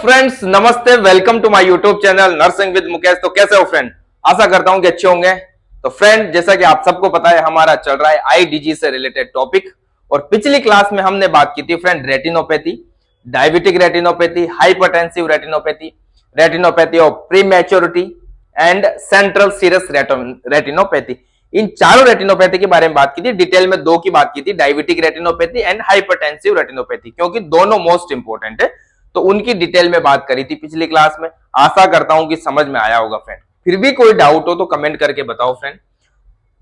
Friends नमस्ते, welcome to my YouTube channel nursing with Mukesh. तो कैसे हो फ्रेंड? आशा करता हूं कि अच्छे होंगे। तो फ्रेंड, जैसा कि आप सबको पता है, हमारा चल रहा है आई डिजीज से रिलेटेड टॉपिक। और पिछली क्लास में हमने बात की थी फ्रेंड retinopathy, diabetic retinopathy, hypertensive retinopathy, retinopathy of prematurity and central serous retinopathy. इन चारों रेटिनोपैथी के बारे में बात की थी। डिटेल में दो की बात की थी, diabetic retinopathy and hypertensive retinopathy, क्योंकि दोनों मोस्ट इंपोर्टेंट है। तो उनकी डिटेल में बात करी थी पिछली क्लास में। आशा करता हूं कि समझ में आया होगा फ्रेंड। फिर भी कोई डाउट हो तो कमेंट करके बताओ फ्रेंड।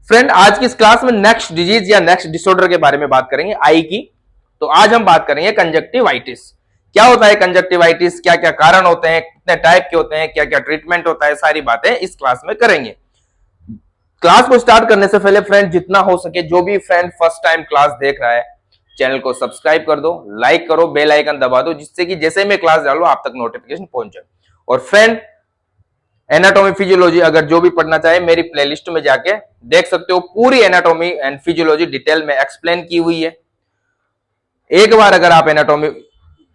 फ्रेंड, आज की इस क्लास में नेक्स्ट डिजीज या नेक्स्ट डिसऑर्डर के बारे में बात करेंगे, आई की। तो आज हम बात करेंगे कंजक्टिवाइटिस। क्या होता है कंजक्टिवाइटिस, क्या क्या कारण होते हैं, कितने टाइप के होते हैं, क्या क्या ट्रीटमेंट होता है, सारी बातें इस क्लास में करेंगे। क्लास को स्टार्ट करने से पहले फ्रेंड, जितना हो सके, जो भी फ्रेंड फर्स्ट टाइम क्लास देख रहा है, चैनल को सब्सक्राइब कर दो, लाइक करो, बेल आइकन दबा दो, जिससे कि जैसे मैं क्लास डालूं आप तक नोटिफिकेशन पहुंच जाए। और फ्रेंड, एनाटॉमी फिजियोलॉजी अगर जो भी पढ़ना चाहे, मेरी प्लेलिस्ट में जाके देख सकते हो। पूरी एनाटॉमी एंड फिजियोलॉजी डिटेल में एक्सप्लेन की हुई है। एक बार अगर आप एनाटॉमी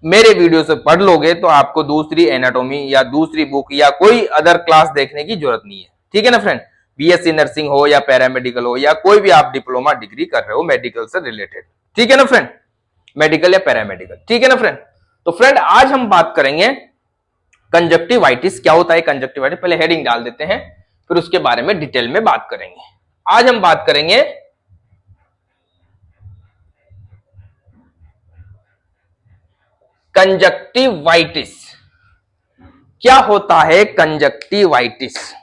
मेरे वीडियो से पढ़ लोगे तो आपको दूसरी एनाटॉमी या दूसरी बुक या कोई अदर क्लास देखने की जरूरत नहीं है। ठीक है ना फ्रेंड? बीएससी नर्सिंग हो या पैरामेडिकल हो या कोई भी आप डिप्लोमा डिग्री कर रहे हो मेडिकल से रिलेटेड। ठीक है ना फ्रेंड? मेडिकल या पैरामेडिकल। ठीक है ना फ्रेंड? तो फ्रेंड, आज हम बात करेंगे कंजक्टिवाइटिस। क्या होता है कंजक्टिवाइटिस? पहले हेडिंग डाल देते हैं, फिर उसके बारे में डिटेल में बात करेंगे। आज हम बात करेंगे कंजक्टिवाइटिस। क्या होता है कंजक्टिवाइटिस?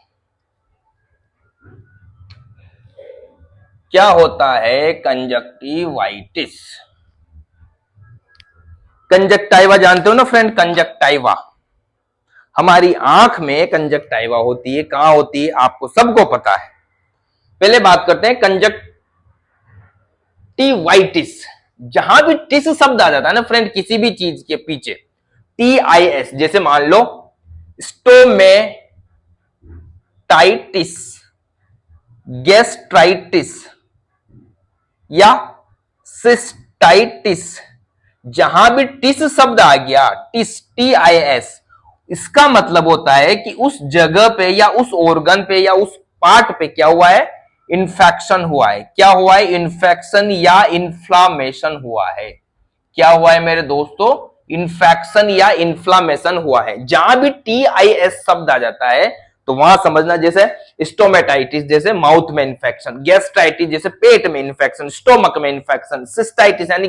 क्या होता है कंजक्टिवाइटिस? कंजक्टाइवा जानते हो ना फ्रेंड? कंजक्टाइवा, हमारी आंख में कंजक्टाइवा होती है। कहां होती है आपको सबको पता है। पहले बात करते हैं कंजक्टिवाइटिस। जहां भी टिस शब्द आ जाता है ना फ्रेंड, किसी भी चीज के पीछे TIS, जैसे मान लो स्टोमेटाइटिस, गैस्ट्राइटिस या सिस्टाइटिस, जहां भी टिस शब्द आ गया, टिस TIS, इसका मतलब होता है कि उस जगह पे या उस ऑर्गन पे या उस पार्ट पे क्या हुआ है? इन्फेक्शन हुआ है। क्या हुआ है? इन्फेक्शन या इन्फ्लामेशन हुआ है। क्या हुआ है मेरे दोस्तों? इन्फेक्शन या इन्फ्लामेशन हुआ है। जहां भी TIS शब्द आ जाता है तो वहां समझना, जैसे स्टोमेटाइटिस जैसे माउथ में इन्फेक्शन, गैस्ट्राइटिस जैसे पेट में इन्फेक्शन, स्टोमक में इन्फेक्शन, सिस्टाइटिस यानी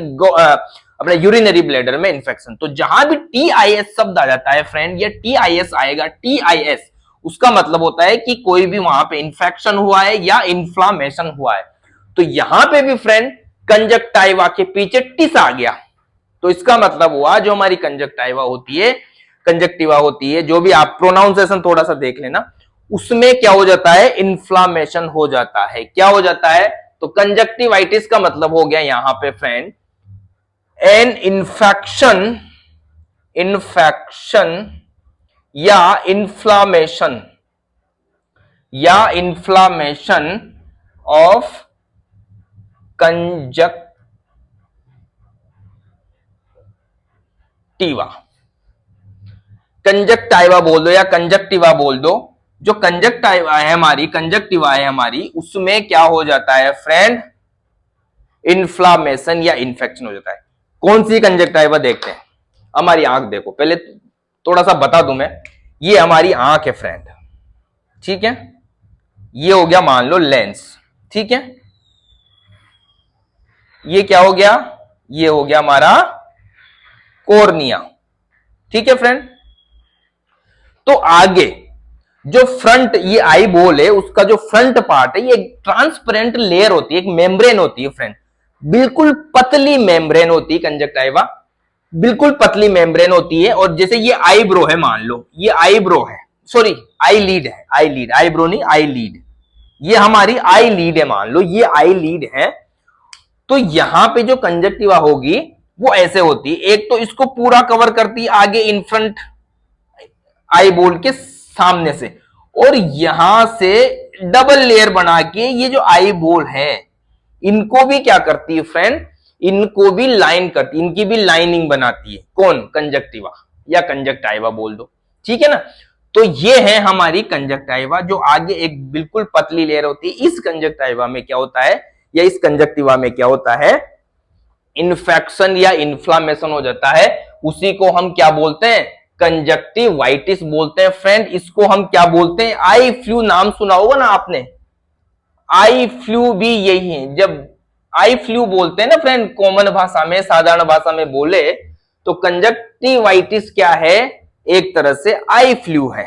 अपने यूरिनरी ब्लैडर में इन्फेक्शन। तो जहां भी TIS शब्द आ जाता है फ्रेंड, या TIS आएगा, TIS उसका मतलब होता है कि कोई भी वहां पे इन्फेक्शन हुआ है या इन्फ्लामेशन हुआ है। तो यहां पे भी फ्रेंड कंजक्टाइवा के पीछे टिस आ गया, तो इसका मतलब हुआ जो हमारी कंजक्टाइवा होती है, कंजक्टिवा होती है, जो भी आप प्रोनाउंसिएशन थोड़ा सा देख लेना, उसमें क्या हो जाता है? इन्फ्लामेशन हो जाता है। क्या हो जाता है? तो कंजक्टिवाइटिस का मतलब हो गया यहां पे फ्रेंड एन इन्फेक्शन या इन्फ्लामेशन ऑफ कंजक्टाइवा बोल दो या कंजक्टिवा बोल दो। जो कंजक्टाइवा है हमारी, कंजक्टिवा है हमारी, उसमें क्या हो जाता है फ्रेंड? इन्फ्लामेशन या इन्फेक्शन हो जाता है। कौन सी कंजक्टाइवा? देखते हैं। हमारी आंख देखो, पहले थोड़ा सा बता दूं मैं। ये हमारी आंख है फ्रेंड, ठीक है? ये हो गया मान लो लेंस, ठीक है? ये क्या हो गया? ये हो गया हमारा कॉर्निया, ठीक है फ्रेंड? तो आगे जो फ्रंट ये आई बॉल है, उसका जो फ्रंट पार्ट है, ये ट्रांसपेरेंट लेयर होती है, एक मेम्ब्रेन होती है फ्रेंड, बिल्कुल पतली मेम्ब्रेन होती है कंजक्टाइवा, बिल्कुल पतली मेम्ब्रेन होती है। और जैसे ये आईब्रो है, मान लो ये आईब्रो है, सॉरी आईलीड है, आईलीड, आईब्रो नहीं आईलीड, ये हमारी आईलीड है, मान लो ये आईलीड है। तो यहां पे जो कंजक्टिवा होगी वो ऐसे होती है, एक तो इसको पूरा कवर करती है आगे इन फ्रंट आई बॉल के सामने से, और यहां से डबल लेयर बना के ये जो आई बॉल है इनको भी क्या करती है फ्रेंड? इनको भी लाइन करती है, इनकी भी लाइनिंग बनाती है। कौन? कंजक्टिवा। या कंजक्टाइवा बोल दो, ठीक है ना। तो ये है हमारी कंजक्टाइवा, जो आगे एक बिल्कुल पतली लेयर होती है। इस कंजक्टाइवा में क्या होता है, या इस कंजक्टिवा में क्या होता है, इन्फेक्शन या इन्फ्लामेशन हो जाता है। उसी को हम क्या बोलते हैं, कंजक्टिवाइटिस बोलते हैं फ्रेंड। इसको हम क्या बोलते हैं, आई फ्लू, नाम सुना होगा ना आपने, आई फ्लू भी यही है। जब आई फ्लू बोलते हैं ना फ्रेंड, कॉमन भाषा में, साधारण भाषा में बोले तो कंजक्टिवाइटिस क्या है, एक तरह से आई फ्लू है,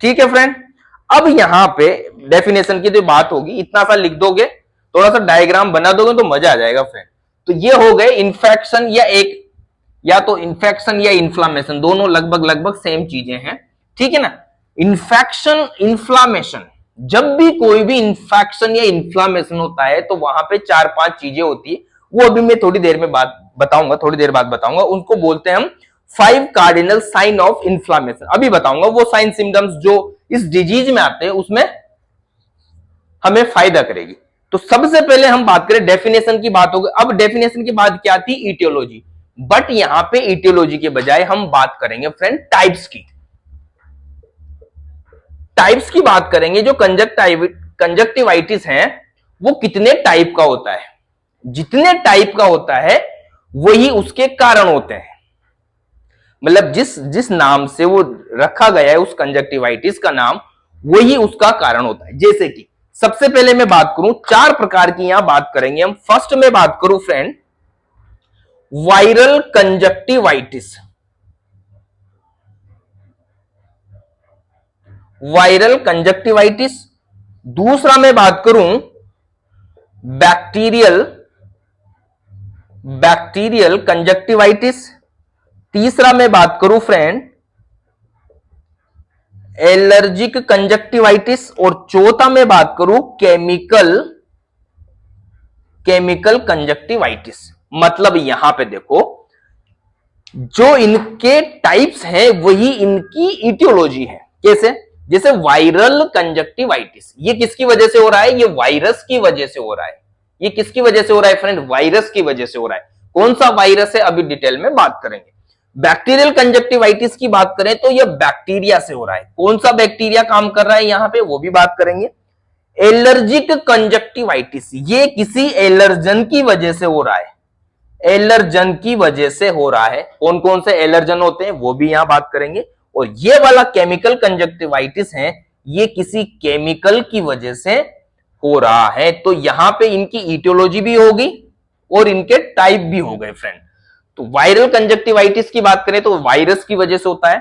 ठीक है फ्रेंड। अब यहां पे डेफिनेशन की तो बात होगी, इतना सा लिख दोगे, थोड़ा सा डायग्राम बना दोगे तो मजा आ जाएगा फ्रेंड। तो ये हो गए इन्फेक्शन, या एक, या तो इन्फेक्शन या इन्फ्लामेशन, दोनों लगभग लगभग सेम चीजें हैं, ठीक है ना। इन्फेक्शन, इन्फ्लामेशन, जब भी कोई भी इन्फेक्शन या इन्फ्लामेशन होता है तो वहां पे 4-5 चीजें होती है, वो अभी मैं थोड़ी देर में बात बताऊंगा, थोड़ी देर बाद बताऊंगा। उनको बोलते हैं हम 5 कार्डिनल साइन ऑफ इन्फ्लामेशन। अभी बताऊंगा वो साइन सिम्टम्स जो इस डिजीज में आते हैं, उसमें हमें फायदा करेगी। तो सबसे पहले हम बात करें, डेफिनेशन की बात होगी। अब डेफिनेशन के बाद क्या थी, इटियोलॉजी। बट यहां पे इटियोलॉजी के बजाय हम बात करेंगे फ्रेंड टाइप्स की। टाइप्स की बात करेंगे। जो कंजक्टिवाइटिस है वो कितने टाइप का होता है, जितने टाइप का होता है वही उसके कारण होते हैं। मतलब जिस जिस नाम से वो रखा गया है, उस कंजक्टिवाइटिस का नाम, वही उसका कारण होता है। जैसे कि सबसे पहले मैं बात करूं, 4 प्रकार की यहां बात करेंगे हम। फर्स्ट में बात करूं friend, viral conjunctivitis. Viral conjunctivitis. दूसरा मैं बात करूं, बैक्टीरियल बैक्टीरियल कंजक्टिवाइटिस। तीसरा मैं बात करूं फ्रेंड, एलर्जिक कंजक्टिवाइटिस। और चौथा मैं बात करूं, केमिकल कंजक्टिवाइटिस। मतलब यहां पे देखो, जो इनके टाइप्स हैं वही इनकी इटियोलॉजी है। कैसे, जैसे वायरल कंजक्टिवाइटिस, ये किसकी वजह से हो रहा है, ये वायरस की वजह से हो रहा है। ये किसकी वजह से हो रहा है फ्रेंड, वायरस की वजह से हो रहा है। कौन सा वायरस है अभी डिटेल में बात करेंगे। बैक्टीरियल कंजक्टिवाइटिस की बात करें तो यह बैक्टीरिया से हो रहा है। कौन सा बैक्टीरिया काम कर रहा है यहां पे, वो भी बात करेंगे। एलर्जिक कंजक्टिवाइटिस, ये किसी एलर्जन की वजह से हो रहा है। एलर्जन की वजह से हो रहा है। कौन कौन से एलर्जन होते हैं वो भी यहां बात करेंगे। और ये वाला केमिकल कंजक्टिवाइटिस है, ये किसी केमिकल की वजह से हो रहा है। तो यहां पे इनकी इटियोलॉजी भी होगी और इनके टाइप भी हो गए फ्रेंड। तो वायरल कंजक्टिवाइटिस की बात करें तो वायरस की वजह से होता है।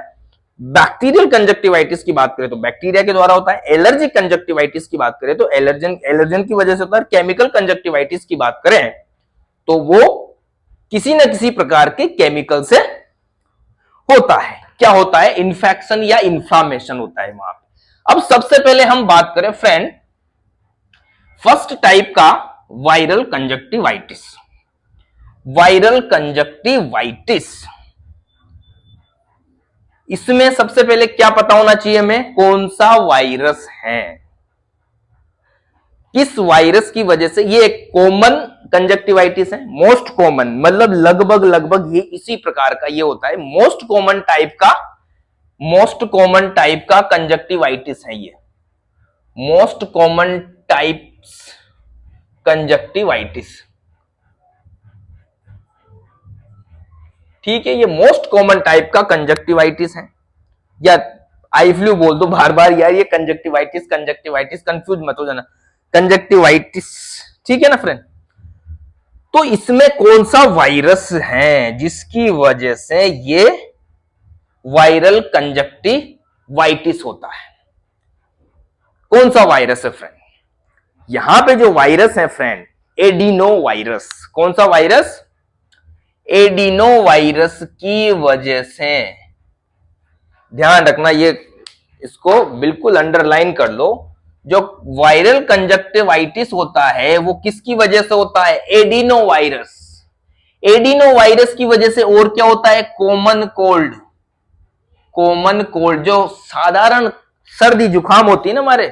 बैक्टीरियल कंजक्टिवाइटिस की बात करें तो बैक्टीरिया के द्वारा होता है। एलर्जिक कंजक्टिवाइटिस की बात करें तो एलर्जन की वजह से होता है। केमिकल कंजक्टिवाइटिस की बात करें तो वो किसी न किसी प्रकार के केमिकल से होता है। क्या होता है, इन्फेक्शन या इन्फ्लामेशन होता है वहां पे। अब सबसे पहले हम बात करें फ्रेंड फर्स्ट टाइप का, वायरल कंजक्टिवाइटिस। वायरल कंजक्टिवाइटिस, इसमें सबसे पहले क्या पता होना चाहिए हमें, कौन सा वायरस है, किस वायरस की वजह से। ये एक कॉमन कंजक्टिवाइटिस है, मोस्ट कॉमन, मतलब लगभग लगभग ये इसी प्रकार का ये होता है। मोस्ट कॉमन टाइप का कंजक्टिवाइटिस है ये, मोस्ट कॉमन टाइप्स कंजक्टिवाइटिस, ठीक है। ये मोस्ट कॉमन टाइप का कंजक्टिवाइटिस है, या आई फ्लू बोल दो बार बार यार, ये कंजक्टिवाइटिस कंफ्यूज मत हो जाना, कंजक्टिवाइटिस, ठीक है ना फ्रेंड। तो इसमें कौन सा वायरस है जिसकी वजह से ये वायरल कंजक्टिवाइटिस होता है, कौन सा वायरस है फ्रेंड। यहां पे जो वायरस है फ्रेंड, एडिनो वायरस। कौन सा वायरस, एडिनो वायरस की वजह से, ध्यान रखना ये, इसको बिल्कुल अंडरलाइन कर लो। जो वायरल कंजक्टिवाइटिस होता है वो किसकी वजह से होता है, एडिनो वायरस। एडिनो वायरस की वजह से और क्या होता है, कॉमन कोल्ड। कॉमन कोल्ड, जो साधारण सर्दी जुकाम होती है ना हमारे,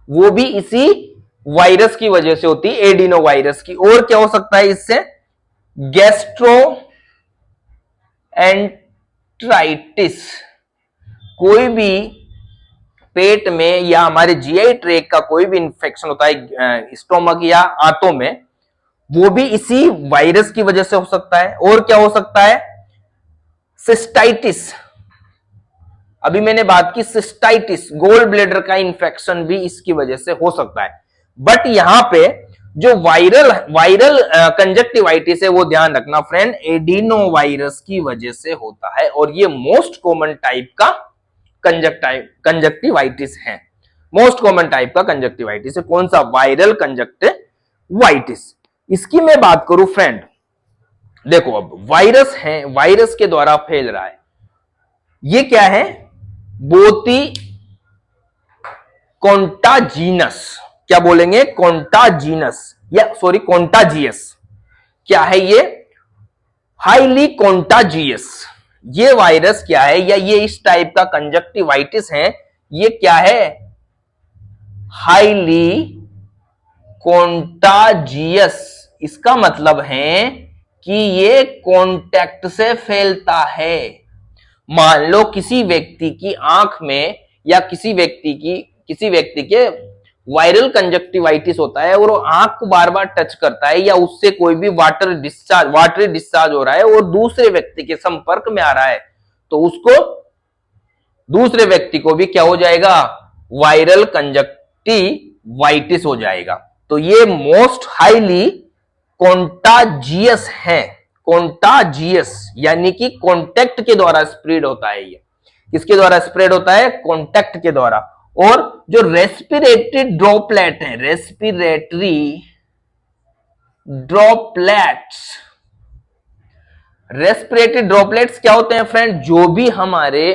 वो भी इसी वायरस की वजह से होती है, एडिनो वायरस की। और क्या हो सकता है इससे, गैस्ट्रो गैस्ट्राइटिस, कोई भी पेट में या हमारे जीआई ट्रैक्ट का कोई भी इंफेक्शन होता है स्टोमक या आंतों में, वो भी इसी वायरस की वजह से हो सकता है। और क्या हो सकता है? सिस्टाइटिस, अभी मैंने बात की सिस्टाइटिस, गोल ब्लेडर का इंफेक्शन भी इसकी वजह से हो सकता है। बट यहां पे जो वायरल कंजक्टिवाइटिस है वो ध्यान रखना फ्रेंड, एडिनो वायरस की वजह से होता है और ये मोस्ट कॉमन टाइप का कंजक्टिवाइटिस है। मोस्ट कॉमन टाइप का कंजक्टिवाइटिस है। कौन सा? Viral conjunctivitis. इसकी मैं बात करूं फ्रेंड, देखो अब वायरस है, वायरस के द्वारा फैल रहा है। ये क्या है? बोती कॉन्टाजीनस, क्या बोलेंगे? कॉन्टाजीनस या सॉरी कॉन्टाजियस। क्या है ये? Highly contagious. ये वायरस क्या है या ये इस टाइप का कंजक्टिवाइटिस है, ये क्या है? Highly contagious. इसका मतलब है कि ये कॉन्टैक्ट से फैलता है। मान लो किसी व्यक्ति की आंख में या किसी व्यक्ति के वायरल कंजक्टिवाइटिस होता है और वो आंख को बार बार टच करता है या उससे कोई भी वाटरी डिस्चार्ज हो रहा है और दूसरे व्यक्ति के संपर्क में आ रहा है, तो उसको दूसरे व्यक्ति को भी क्या हो जाएगा? वायरल कंजक्टिवाइटिस हो जाएगा। तो ये मोस्ट हाईली कॉन्टाजियस है। कॉन्टाजियस यानी कि कॉन्टैक्ट के द्वारा स्प्रेड होता है। ये किसके द्वारा स्प्रेड होता है? कॉन्टैक्ट के द्वारा। और जो रेस्पिरेटरी ड्रॉपलेट है, रेस्पिरेटरी ड्रॉपलेट्स क्या होते हैं फ्रेंड? जो भी हमारे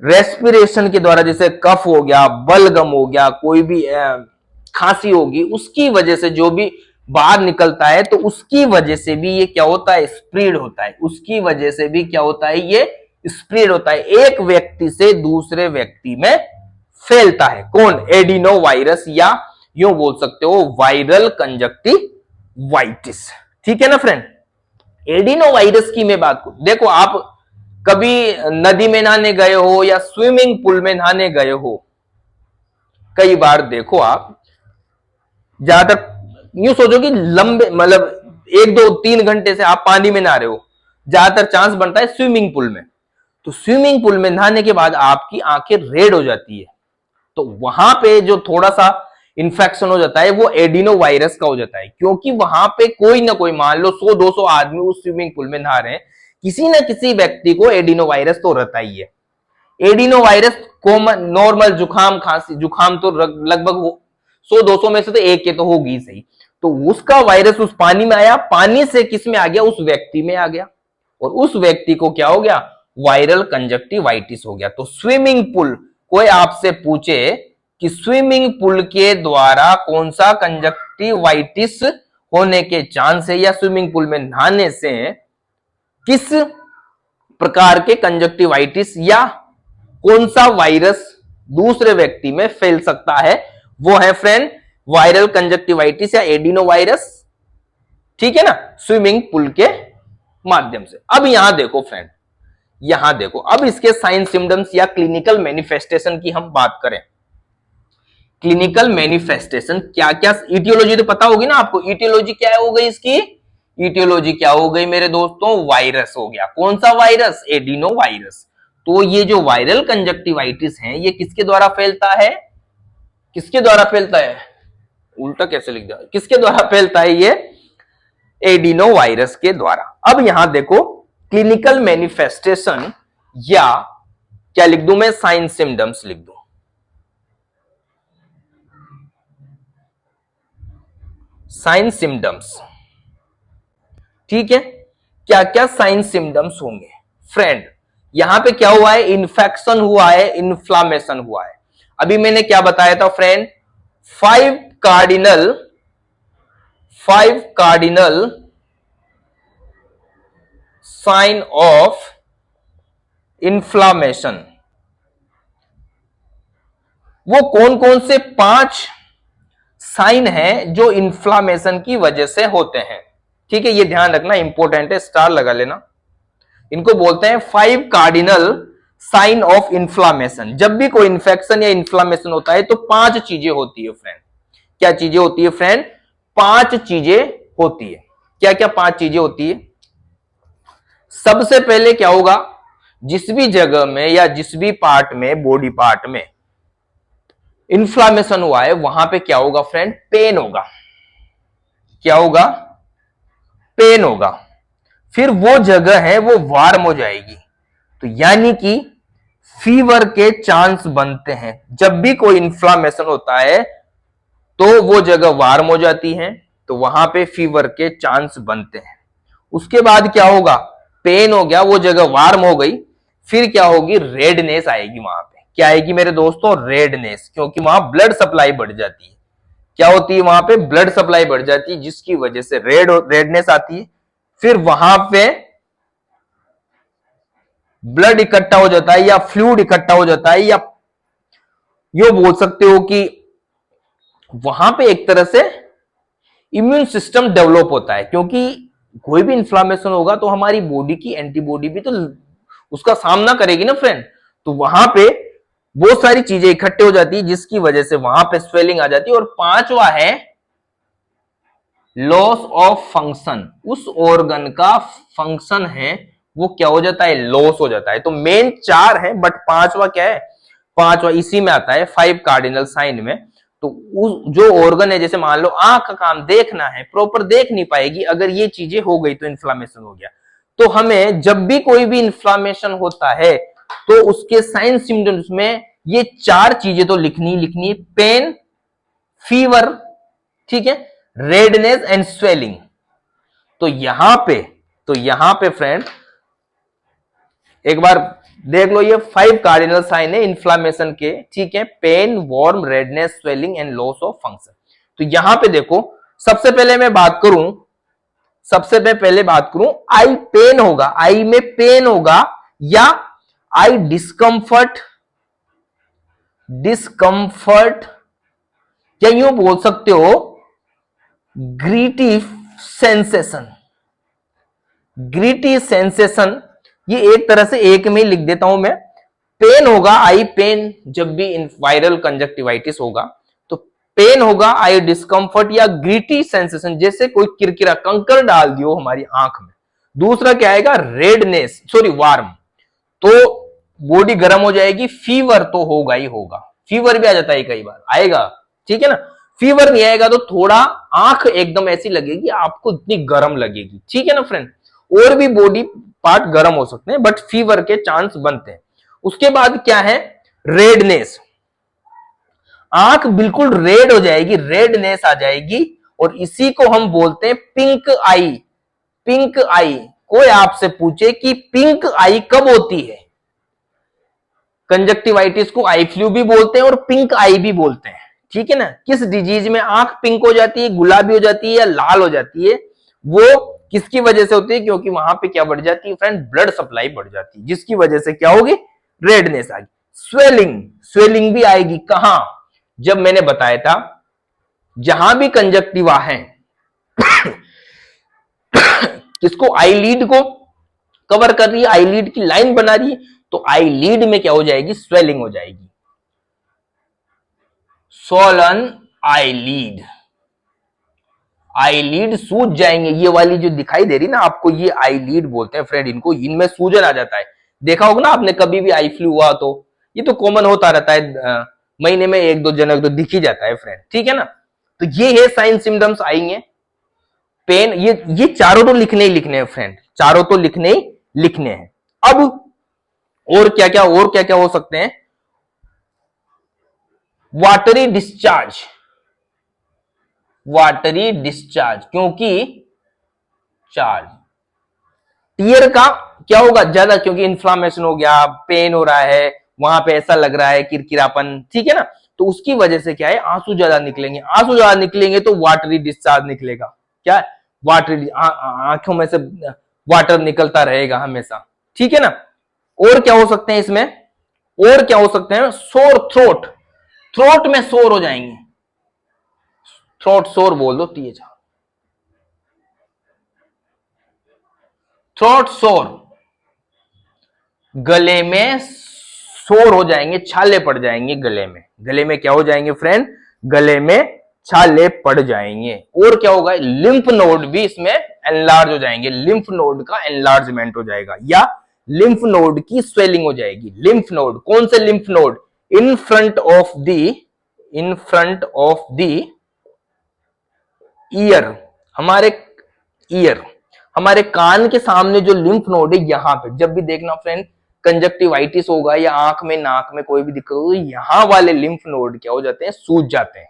रेस्पिरेशन के द्वारा, जैसे कफ हो गया, बलगम हो गया, कोई भी खांसी होगी, उसकी वजह से जो भी बाहर निकलता है, तो उसकी वजह से भी ये क्या होता है? स्प्रेड होता है। उसकी वजह से भी क्या होता है? ये स्प्रेड होता है, एक व्यक्ति से दूसरे व्यक्ति में फैलता है। कौन? एडिनो वायरस, या यूं बोल सकते हो वायरल कंजक्टिवाइटिस। ठीक है ना फ्रेंड? एडिनो वायरस की मैं बात करूं, देखो आप कभी नदी में नहाने गए हो या स्विमिंग पूल में नहाने गए हो, कई बार देखो आप ज्यादातर यूं सोचो कि लंबे मतलब 1 2 3 घंटे से आप पानी में नहा रहे हो, ज्यादातर चांस बनता है स्विमिंग पूल में। तो स्विमिंग पूल में नहाने के बाद आपकी आंखें रेड हो जाती है, तो वहां पे जो थोड़ा सा इंफेक्शन हो जाता है वो एडिनो वायरस का हो जाता है, क्योंकि वहां पे कोई ना कोई, मान लो 100 200 आदमी उस स्विमिंग पूल में नहा रहे हैं, किसी ना किसी व्यक्ति को एडिनो वायरस तो रहता ही है। एडिनो वायरस कॉमन नॉर्मल जुकाम खांसी, जुकाम तो लगभग 100 200 में से तो एक के तो होगी सही। तो उसका वायरस उस पानी में आया, पानी से किस में आ गया? उस व्यक्ति में आ गया, और उस व्यक्ति को क्या हो गया? वायरल कंजक्टिवाइटिस हो गया। तो स्विमिंग पूल, कोई आपसे पूछे कि स्विमिंग पूल के द्वारा कौन सा कंजक्टिवाइटिस होने के चांस है, या स्विमिंग पूल में नहाने से किस प्रकार के कंजक्टिवाइटिस या कौन सा वायरस दूसरे व्यक्ति में फैल सकता है, वो है फ्रेंड वायरल कंजक्टिवाइटिस या एडिनो वायरस। ठीक है ना? स्विमिंग पूल के माध्यम से। अब यहां देखो फ्रेंड, यहां देखो, अब इसके साइन सिम्टम्स या क्लिनिकल मैनिफेस्टेशन की हम बात करें। क्लिनिकल मैनिफेस्टेशन क्या क्या? इटियोलॉजी तो पता होगी ना आपको। इटियोलॉजी क्या हो गई इसकी? इटियोलॉजी क्या हो गई मेरे दोस्तों? वायरस हो गया। कौन सा वायरस? Adeno virus. तो ये जो वायरल कंजक्टिवाइटिस है, ये किसके द्वारा फैलता है? किसके द्वारा फैलता है? उल्टा कैसे लिख दिया? किसके द्वारा फैलता है? ये एडिनो वायरस के द्वारा। अब यहां देखो क्लिनिकल मैनिफेस्टेशन, या क्या लिख दूं मैं? साइन सिम्टम्स लिख दूं। साइन सिम्टम्स, ठीक है? क्या क्या साइन सिम्टम्स होंगे फ्रेंड? यहां पे क्या हुआ है? इन्फेक्शन हुआ है, इन्फ्लामेशन हुआ है। अभी मैंने क्या बताया था friend? 5 cardinal sign of inflammation. वो कौन कौन से 5 साइन है जो इन्फ्लामेशन की वजह से होते हैं? ठीक है, ये ध्यान रखना, इंपॉर्टेंट है, स्टार लगा लेना। इनको बोलते हैं 5 कार्डिनल साइन ऑफ इन्फ्लामेशन। जब भी कोई इन्फेक्शन या इन्फ्लामेशन होता है तो 5 चीजें होती है फ्रेंड। क्या चीजें होती है फ्रेंड? 5 चीजें होती है। क्या क्या 5 चीजें होती है? सबसे पहले क्या होगा, जिस भी जगह में या जिस भी पार्ट में, बॉडी पार्ट में इन्फ्लामेशन हुआ है वहां पे क्या होगा फ्रेंड? पेन होगा। क्या होगा? पेन होगा। फिर वो जगह है वो वार्म हो जाएगी, तो यानी कि फीवर के चांस बनते हैं। जब भी कोई इन्फ्लामेशन होता है तो वो जगह वार्म हो जाती है, तो वहां पे फीवर के चांस बनते हैं। उसके बाद क्या होगा? पेन हो गया, वो जगह वार्म हो गई, फिर क्या होगी? रेडनेस आएगी वहां पे। क्या आएगी मेरे दोस्तों? रेडनेस, क्योंकि वहां ब्लड सप्लाई बढ़ जाती है। क्या होती है वहां पे? ब्लड सप्लाई बढ़ जाती है, जिसकी वजह से रेडनेस आती है। फिर वहां पे ब्लड इकट्ठा हो जाता है या फ्लूइड इकट्ठा हो जाता है, या यो बोल सकते हो कि वहां पे एक तरह से इम्यून सिस्टम डेवलप होता है, क्योंकि कोई भी इंफ्लेमेशन होगा तो हमारी बॉडी की एंटीबॉडी भी तो उसका सामना करेगी ना फ्रेंड। तो वहां पे बहुत सारी चीजें इकट्ठे हो जाती है, जिसकी वजह से वहां पे स्वेलिंग आ जाती है। और पांचवा है लॉस ऑफ फंक्शन। उस ऑर्गन का फंक्शन है वो क्या हो जाता है? लॉस हो जाता है। तो मेन 4 है, बट पांचवा क्या है? पांचवा इसी में आता है 5 कार्डिनल साइन में। तो उस जो ऑर्गन है, जैसे मान लो आंख का काम देखना है, प्रॉपर देख नहीं पाएगी, अगर ये चीजें हो गई तो इन्फ्लामेशन हो गया। तो हमें जब भी कोई भी इन्फ्लामेशन होता है तो उसके साइन सिम्टम्स में ये 4 चीजें तो लिखनी लिखनी है। पेन, फीवर, ठीक है, रेडनेस एंड स्वेलिंग। तो यहां पे फ्रेंड एक बार देख लो, ये 5 कार्डिनल साइन है इन्फ्लामेशन के, ठीक है, pain, warm, redness, swelling and loss of function. तो यहां पे देखो, सबसे पहले मैं बात करूं, आई पेन होगा, आई में पेन होगा, या आई डिस्कंफर्ट, या यूं बोल सकते हो ग्रीटी सेंसेशन। ग्रीटी सेंसेशन, ये एक तरह से एक में ही लिख देता हूं मैं। पेन होगा, आई पेन, जब भी वायरल कंजक्टिवाइटिस होगा तो पेन होगा, आई डिस्कंफर्ट या ग्रीटी सेंसेशन, जैसे कोई किरकिरा कंकर डाल दियो हमारी आंख में। दूसरा क्या आएगा? रेडनेस, सॉरी वार्म, तो बॉडी गर्म हो जाएगी। फीवर तो होगा ही होगा, फीवर भी आ जाता है कई बार, आएगा, ठीक है ना। फीवर नहीं आएगा तो थोड़ा आंख एकदम ऐसी लगेगी, आपको इतनी गर्म लगेगी, ठीक है ना फ्रेंड। और भी बॉडी पार्ट गर्म हो सकते हैं, बट फीवर के चांस बनते हैं। उसके बाद क्या है? रेडनेस, आंख बिल्कुल रेड हो जाएगी, रेडनेस आ जाएगी, और इसी को हम बोलते हैं पिंक आई। पिंक आई, कोई आपसे पूछे कि पिंक आई कब होती है? कंजक्टिवाइटिस को आई फ्लू भी बोलते हैं और पिंक आई भी बोलते हैं, ठीक है ना। किस डिजीज में आंख पिंक हो जाती है, गुलाबी हो जाती है या लाल हो जाती है, वो किसकी वजह से होती है? क्योंकि वहां पे क्या बढ़ जाती है फ्रेंड? ब्लड सप्लाई बढ़ जाती है, जिसकी वजह से क्या होगी? रेडनेस आएगी। स्वेलिंग, स्वेलिंग भी आएगी कहां? जब मैंने बताया था जहां भी कंजक्टिवा है किसको? आईलीड को कवर कर रही है, आईलीड की लाइन बना रही है, तो आईलीड में क्या हो जाएगी? स्वेलिंग हो जाएगी। सोलन आईलीड, आईलीड सूज जाएंगे। ये वाली जो दिखाई दे रही ना आपको, ये आईलीड बोलते हैं फ्रेंड इनको। इनमें सूजन आ जाता है, देखा होगा ना आपने कभी भी आई फ्लू हुआ तो, ये तो कॉमन होता रहता है, महीने में 1-2 जनक तो दिख ही जाता है फ्रेंड, ठीक है ना। तो ये है साइन सिम्टम्स आएंगे। पेन, ये चारों तो लिखने ही लिखने हैं फ्रेंड, चारों तो लिखने ही लिखने हैं। अब और क्या क्या हो सकते हैं? वाटरी डिस्चार्ज, वाटरी डिस्चार्ज, क्योंकि चार्ज टीयर का क्या होगा? ज्यादा, क्योंकि इन्फ्लामेशन हो गया, पेन हो रहा है, वहां पे ऐसा लग रहा है किरकिरापन, ठीक है ना। तो उसकी वजह से क्या है? आंसू ज्यादा निकलेंगे, आंसू ज्यादा निकलेंगे तो वाटरी डिस्चार्ज निकलेगा। क्या? वाटरी, आंखों में से वाटर निकलता रहेगा हमेशा, ठीक है ना। और क्या हो सकते हैं इसमें? और क्या हो सकते हैं? सोर थ्रोट, थ्रोट में सोर हो जाएंगे, थ्रोट सोर बोल दो तेज, थ्रोट सोर, गले में सोर हो जाएंगे, छाले पड़ जाएंगे गले में। गले में क्या हो जाएंगे फ्रेंड? गले में छाले पड़ जाएंगे। और क्या होगा? लिम्फ नोड भी इसमें एनलार्ज हो जाएंगे, लिम्फ नोड का एनलार्जमेंट हो जाएगा या लिम्फ नोड की स्वेलिंग हो जाएगी। लिम्फ नोड, कौन से lymph node? In front of the year, हमारे ईयर, हमारे कान के सामने जो लिम्फ नोड है, यहां पे जब भी देखना फ्रेंड कंजक्टिवाइटिस होगा या आंख में नाक में कोई भी दिक्कत होगी, यहां वाले लिम्फ नोड क्या हो जाते हैं? सूज जाते हैं।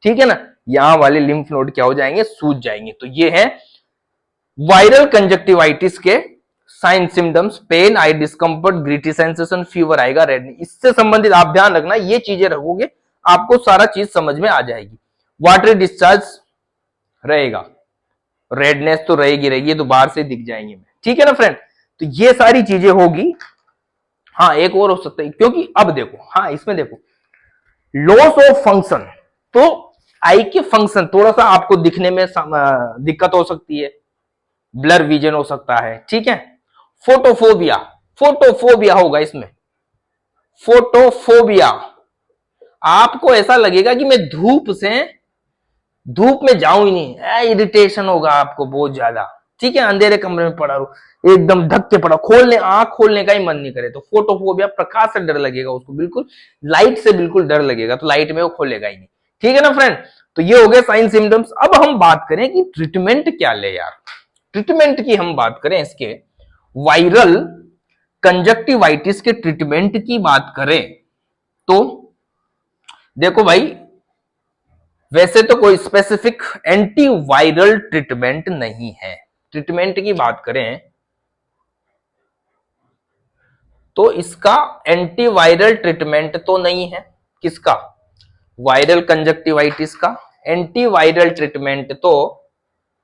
ठीक है ना? यहां वाले लिम्फ नोड क्या हो जाएंगे? सूज जाएंगे। तो ये है वायरल कंजक्टिवाइटिस के साइन सिम्टम्स, पेन, आई डिस्कम्फर्ट, ग्रिटी सेंसेशन, फीवर आएगा, रेडनेस। इससे संबंधित आप ध्यान रखना, ये चीजें रखोगे आपको सारा चीज समझ में आ जाएगी। वाटरी डिस्चार्ज रहेगा, रेडनेस तो रहेगी, तो बाहर से दिख जाएंगे। ठीक है ना फ्रेंड? तो ये सारी चीजें होगी। हाँ, एक और हो सकता है, क्योंकि अब देखो, हाँ इसमें देखो, लॉस ऑफ फंक्शन, तो आई के फंक्शन थोड़ा सा आपको दिखने में दिक्कत हो सकती है, ब्लर विजन हो सकता है। ठीक है? फोटोफोबिया, फोटोफोबिया होगा इसमें, फोटोफोबिया। आपको ऐसा लगेगा कि मैं धूप में जाऊं ही नहीं, इरिटेशन होगा आपको बहुत ज्यादा। ठीक है? अंधेरे कमरे में पड़ा रहो, एकदम ढक के पड़ा, आंख खोलने का ही मन नहीं करे, तो फोटोफोबिया, प्रकाश से डर लगेगा उसको, बिल्कुल लाइट से बिल्कुल डर लगेगा, तो लाइट में वो खोलेगा ही नहीं। ठीक है ना फ्रेंड? तो ये हो गए साइन सिम्टम्स। अब हम बात करें कि ट्रीटमेंट क्या ले यार। ट्रीटमेंट की हम बात करें, इसके वायरल कंजक्टिवाइटिस के ट्रीटमेंट की बात करें तो देखो भाई, वैसे तो कोई स्पेसिफिक एंटीवायरल ट्रीटमेंट नहीं है। ट्रीटमेंट की बात करें तो इसका एंटीवायरल ट्रीटमेंट तो नहीं है। किसका? वायरल कंजक्टिवाइटिस का एंटीवायरल ट्रीटमेंट तो,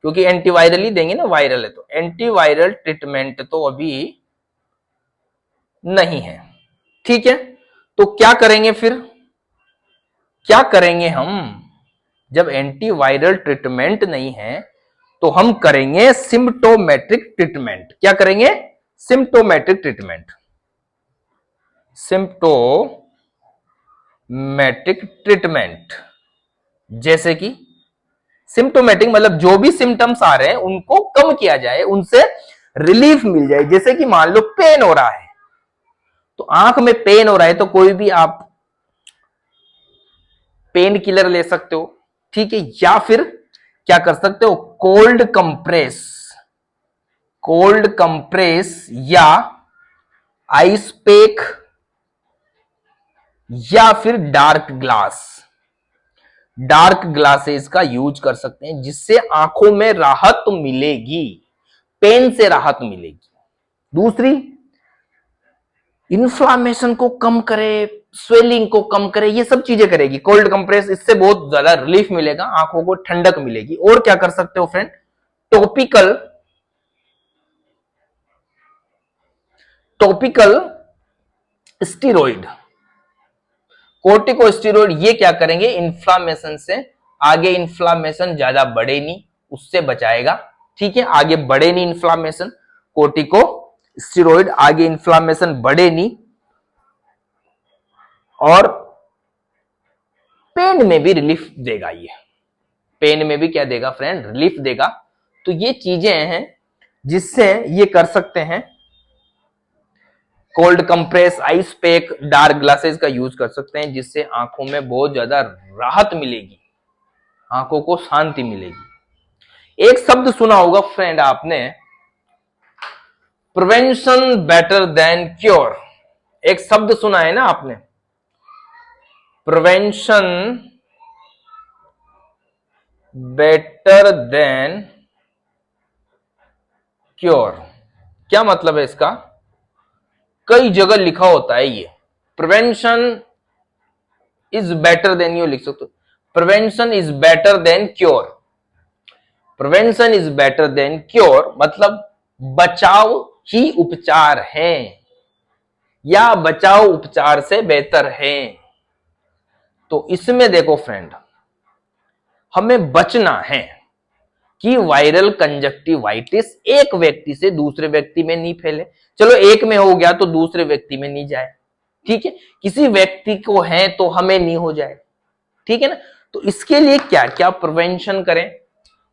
क्योंकि एंटीवायरल ही देंगे ना, वायरल है तो एंटीवायरल ट्रीटमेंट तो अभी नहीं है। ठीक है? तो क्या करेंगे फिर? क्या करेंगे हम? जब एंटीवायरल ट्रीटमेंट नहीं है तो हम करेंगे सिम्प्टोमेट्रिक ट्रीटमेंट। क्या करेंगे? सिम्प्टोमेट्रिक ट्रीटमेंट। सिम्प्टोमेट्रिक ट्रीटमेंट, जैसे कि सिम्प्टोमेटिक मतलब जो भी सिम्टम्स आ रहे हैं उनको कम किया जाए, उनसे रिलीफ मिल जाए। जैसे कि मान लो पेन हो रहा है, तो आंख में पेन हो रहा है तो कोई भी आप पेन किलर ले सकते हो। ठीक है? या फिर क्या कर सकते हो? कोल्ड कंप्रेस या आइस पैक या फिर डार्क ग्लासेस का यूज कर सकते हैं, जिससे आंखों में राहत मिलेगी, पेन से राहत मिलेगी। दूसरी, इन्फ्लामेशन को कम करे, स्वेलिंग को कम करे, ये सब चीजें करेगी कोल्ड कंप्रेस। इससे बहुत ज्यादा रिलीफ मिलेगा, आंखों को ठंडक मिलेगी। और क्या कर सकते हो फ्रेंड? टॉपिकल स्टीरॉइड, कोर्टिकोस्टेरॉइड, ये क्या करेंगे? इन्फ्लामेशन से, आगे इन्फ्लामेशन ज्यादा बढ़े नहीं, उससे बचाएगा। ठीक है? आगे बढ़े नहीं इन्फ्लामेशन, कोर्टिकोस्टेरॉइड आगे इन्फ्लामेशन बढ़े नहीं, और पेन में भी रिलीफ देगा। ये पेन में भी क्या देगा फ्रेंड? रिलीफ देगा। तो ये चीजें हैं जिससे ये कर सकते हैं। Cold compress, ice pack, dark glasses का यूज कर सकते हैं, जिससे आंखों में बहुत ज्यादा राहत मिलेगी, आंखों को शांति मिलेगी। एक शब्द सुना होगा फ्रेंड आपने, प्रिवेंशन बेटर देन क्योर। एक शब्द सुना है ना आपने, प्रिवेंशन बेटर देन क्योर। क्या मतलब है इसका? कई जगह लिखा होता है ये, prevention is better than, you लिख सकते हो, prevention is better than cure. Prevention is better than cure मतलब बचाव ही उपचार है, या बचाव उपचार से बेहतर है। तो इसमें देखो फ्रेंड, हमें बचना है कि वायरल कंजक्टिवाइटिस एक व्यक्ति से दूसरे व्यक्ति में नहीं फैले। चलो एक में हो गया तो दूसरे व्यक्ति में नहीं जाए, ठीक है, किसी व्यक्ति को है तो हमें नहीं हो जाए, ठीक है ना। तो इसके लिए क्या क्या प्रिवेंशन करें।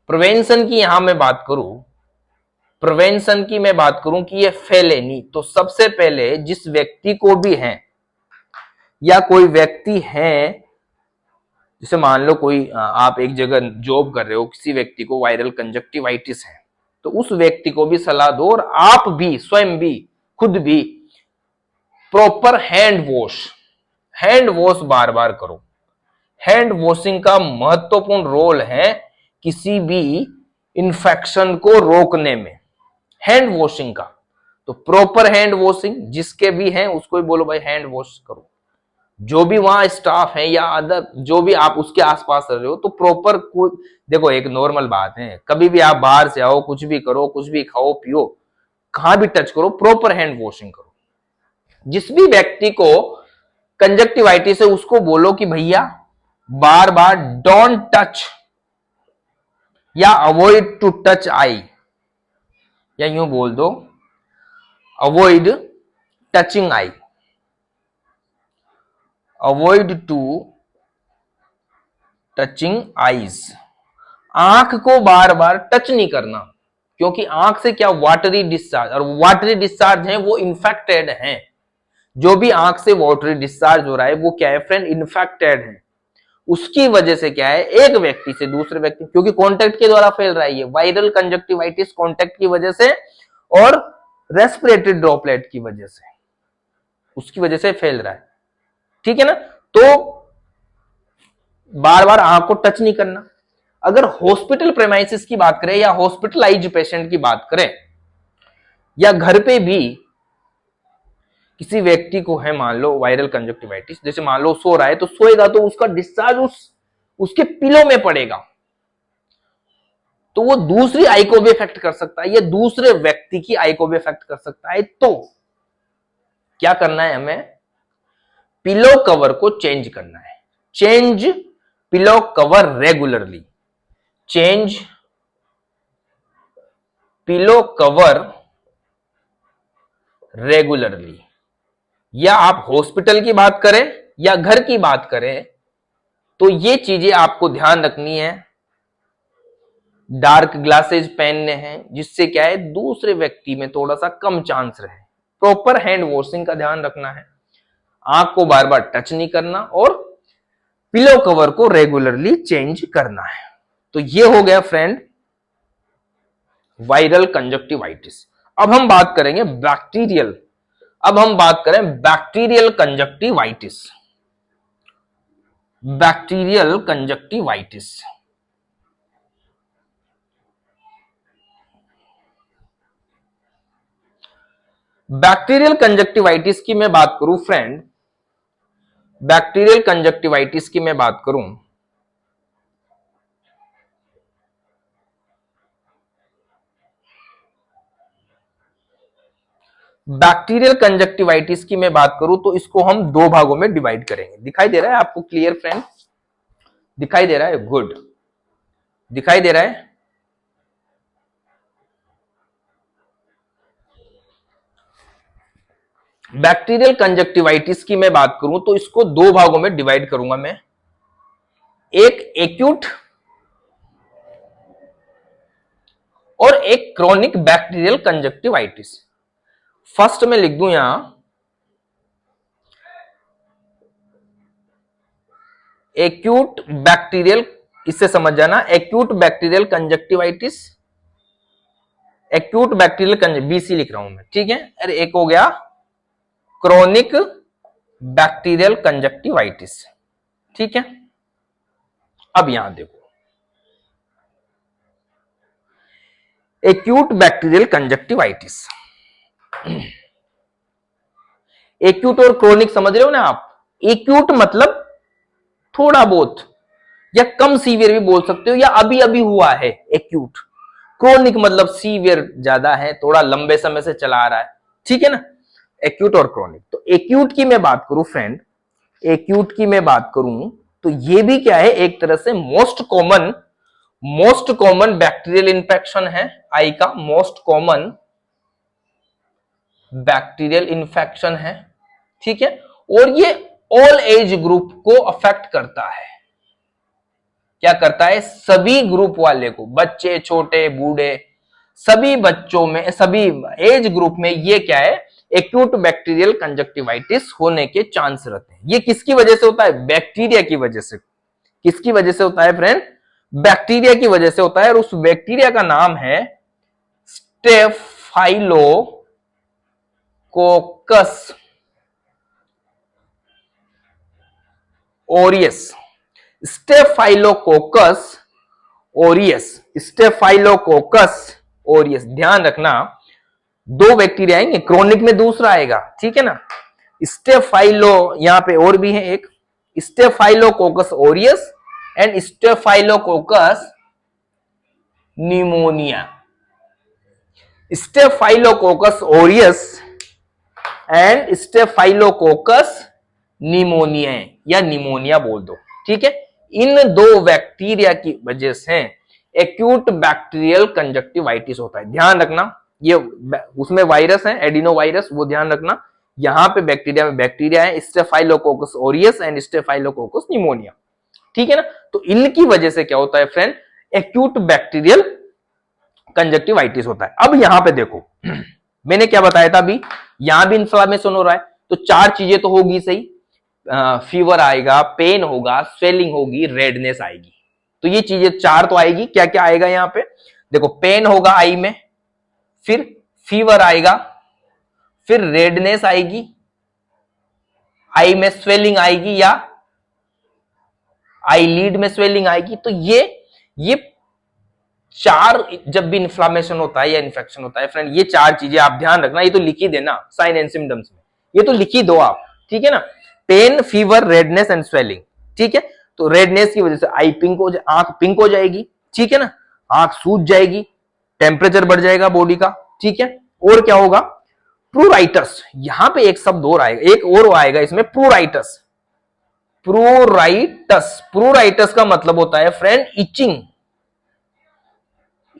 प्रिवेंशन की यहां मैं बात करूं, प्रिवेंशन की मैं बात करूं कि ये फैले नहीं, तो सबसे पहले जिस व्यक्ति को भी है या कोई व्यक्ति है, जैसे मान लो कोई आप एक जगह जॉब कर रहे हो, किसी व्यक्ति को वायरल कंजक्टिवाइटिस है, तो उस व्यक्ति को भी सलाह दो और आप भी स्वयं भी खुद भी प्रॉपर हैंड वॉश बार बार करो। हैंड वॉशिंग का महत्वपूर्ण रोल है किसी भी इंफेक्शन को रोकने में, हैंड वॉशिंग का। तो प्रॉपर हैंड वॉशिंग जिसके भी है उसको भी बोलो भाई हैंड वॉश करो। जो भी वहां स्टाफ है या अदर जो भी आप उसके आसपास रह रहे हो, तो प्रॉपर देखो एक नॉर्मल बात है, कभी भी आप बाहर से आओ, कुछ भी करो, कुछ भी खाओ पियो, कहां भी टच करो, प्रॉपर हैंड वॉशिंग करो। जिस भी व्यक्ति को कंजक्टिवाइटिस है उसको बोलो कि भैया बार बार डोंट टच या अवॉइड टू टच आई, या यूं बोल दो avoid touching eye, avoid to touching eyes. आंख को बार बार टच नहीं करना, क्योंकि आंख से क्या वाटरी डिस्चार्ज, और वाटरी डिस्चार्ज है वो इन्फेक्टेड है। जो भी आंख से वाटरी डिस्चार्ज हो रहा है वो क्या है फ्रेंड, इन्फेक्टेड है। उसकी वजह से क्या है, एक व्यक्ति से दूसरे व्यक्ति, क्योंकि कांटेक्ट के द्वारा फैल रहा है ये वायरल कंजक्टिवाइटिस, कांटेक्ट की वजह से और रेस्पिरेटरी ड्रॉपलेट की वजह से, उसकी वजह से फैल रहा है, ठीक है ना। तो बार बार आंख को टच नहीं करना। अगर हॉस्पिटल प्रेमाइसिस की बात करें या हॉस्पिटलाइज्ड पेशेंट की बात करें, या घर पे भी किसी व्यक्ति को है मान लो वायरल कंजक्टिवाइटिस, जैसे मान लो सो रहा है, तो सोएगा तो उसका डिस्चार्ज उसके पिलो में पड़ेगा, तो वो दूसरी आई को भी इफेक्ट कर सकता है, ये दूसरे व्यक्ति की आई को भी इफेक्ट कर सकता है। तो क्या करना है, हमें पिलो कवर को चेंज करना है। Change pillow cover regularly, change pillow cover regularly. या आप हॉस्पिटल की बात करें या घर की बात करें, तो ये चीजें आपको ध्यान रखनी है। डार्क ग्लासेज पहनने हैं जिससे क्या है दूसरे व्यक्ति में थोड़ा सा कम चांस रहे। प्रॉपर हैंड वॉशिंग का ध्यान रखना है, आंख को बार बार टच नहीं करना और पिलो कवर को रेगुलरली चेंज करना है। तो ये हो गया फ्रेंड वायरल कंजक्टिवाइटिस। अब हम बात करेंगे बैक्टीरियल, अब हम बात करें bacterial conjunctivitis. Bacterial conjunctivitis, bacterial conjunctivitis की मैं बात करूं फ्रेंड, बैक्टीरियल कंजक्टिवाइटिस की मैं बात करूं, बैक्टीरियल कंजक्टिवाइटिस की मैं बात करूं तो इसको हम दो भागों में डिवाइड करेंगे। दिखाई दे रहा है आपको क्लियर फ्रेंड, दिखाई दे रहा है, गुड, दिखाई दे रहा है। बैक्टीरियल कंजक्टिवाइटिस की मैं बात करूं तो इसको दो भागों में डिवाइड करूंगा मैं, एक एक्यूट और एक क्रॉनिक बैक्टीरियल कंजक्टिवाइटिस। फर्स्ट में लिख दूं यहां एक्यूट बैक्टीरियल, इससे समझ जाना acute bacterial conjunctivitis, acute bacterial BC लिख रहा हूं मैं, ठीक है। अरे एक हो गया क्रॉनिक बैक्टीरियल कंजक्टिवाइटिस, ठीक है। अब यहां देखो एक्यूट बैक्टीरियल कंजक्टिवाइटिस, एक्यूट और क्रोनिक समझ रहे हो ना आप। एक्यूट मतलब थोड़ा बहुत या कम सीवियर भी बोल सकते हो, या अभी अभी हुआ है एक्यूट। क्रोनिक मतलब सीवियर ज्यादा है, थोड़ा लंबे समय से चला आ रहा है, ठीक है ना, एक्यूट और क्रोनिक। तो एक्यूट की मैं बात करूं फ्रेंड, एक्यूट की मैं बात करूं तो ये भी क्या है एक तरह से most common most common bacterial infection है आई का, मोस्ट कॉमन बैक्टीरियल इन्फेक्शन है, ठीक है। और ये ऑल एज ग्रुप को अफेक्ट करता है। क्या करता है? सभी ग्रुप वाले को, बच्चे, छोटे, बूढ़े, सभी बच्चों में, सभी एज ग्रुप में ये क्या है, एक्यूट बैक्टीरियल कंजक्टिवाइटिस होने के चांस रहते हैं। ये किसकी वजह से होता है? बैक्टीरिया की वजह से। किसकी वजह से होता है फ्रेंड? बैक्टीरिया की वजह से होता है। और उस बैक्टीरिया का नाम है staphylococcus Orius. Staphylococcus Orius, staphylococcus Orius. ध्यान रखना, दो बैक्टीरिया आएंगे, क्रोनिक में दूसरा आएगा, ठीक है ना। स्टेफाइलो, यहां पे और भी है एक, staphylococcus Orius and staphylococcus pneumonia. Staphylococcus Orius and staphylococcus pneumonia, या निमोनिया बोल दो, ठीक है। इन दो बैक्टीरिया की वजह से एक्यूट बैक्टीरियल कंजक्टिवाइटिस होता है। ध्यान रखना, ये उसमें वायरस है, एडिनो वायरस, वो ध्यान रखना। यहां पे बैक्टीरिया में बैक्टीरिया है, staphylococcus Orius and staphylococcus pneumonia, ठीक है ना। तो इनकी वजह से क्या होता है फ्रेंड? एक्यूट बैक्टीरियल कंजक्टिवाइटिस होता है। अब यहां पे देखो, मैंने क्या बताया था अभी, यहां भी इन्फ्लामेशन हो रहा है, तो चार चीजें तो होगी सही। फीवर आएगा, पेन होगा, स्वेलिंग होगी, रेडनेस आएगी। तो ये चीजें चार तो आएगी। क्या क्या आएगा यहां पे? देखो, पेन होगा आई में, फिर फीवर आएगा, फिर रेडनेस आएगी, आई में स्वेलिंग आएगी या आई लीड में स्वेलिंग आएगी। तो ये चार, जब भी इन्फ्लामेशन होता है या इन्फेक्शन होता है फ्रेंड, ये चार चीजें आप ध्यान रखना। ये तो लिख ही देना साइन एंड सिम्टम्स में, ये तो लिख ही दो आप, ठीक है ना। Pain, fever, redness and swelling, ठीक है। तो रेडनेस की वजह से आई पिंक हो, आंख पिंक हो जाएगी, ठीक है ना, आंख सूज जाएगी, टेम्परेचर बढ़ जाएगा बॉडी का, ठीक है। और क्या होगा? प्रूराइटस। यहां पे एक शब्द और आएगा, एक और आएगा इसमें, प्रूराइटस। प्रूराइटस, प्रूराइटस का मतलब होता है फ्रेंड इचिंग।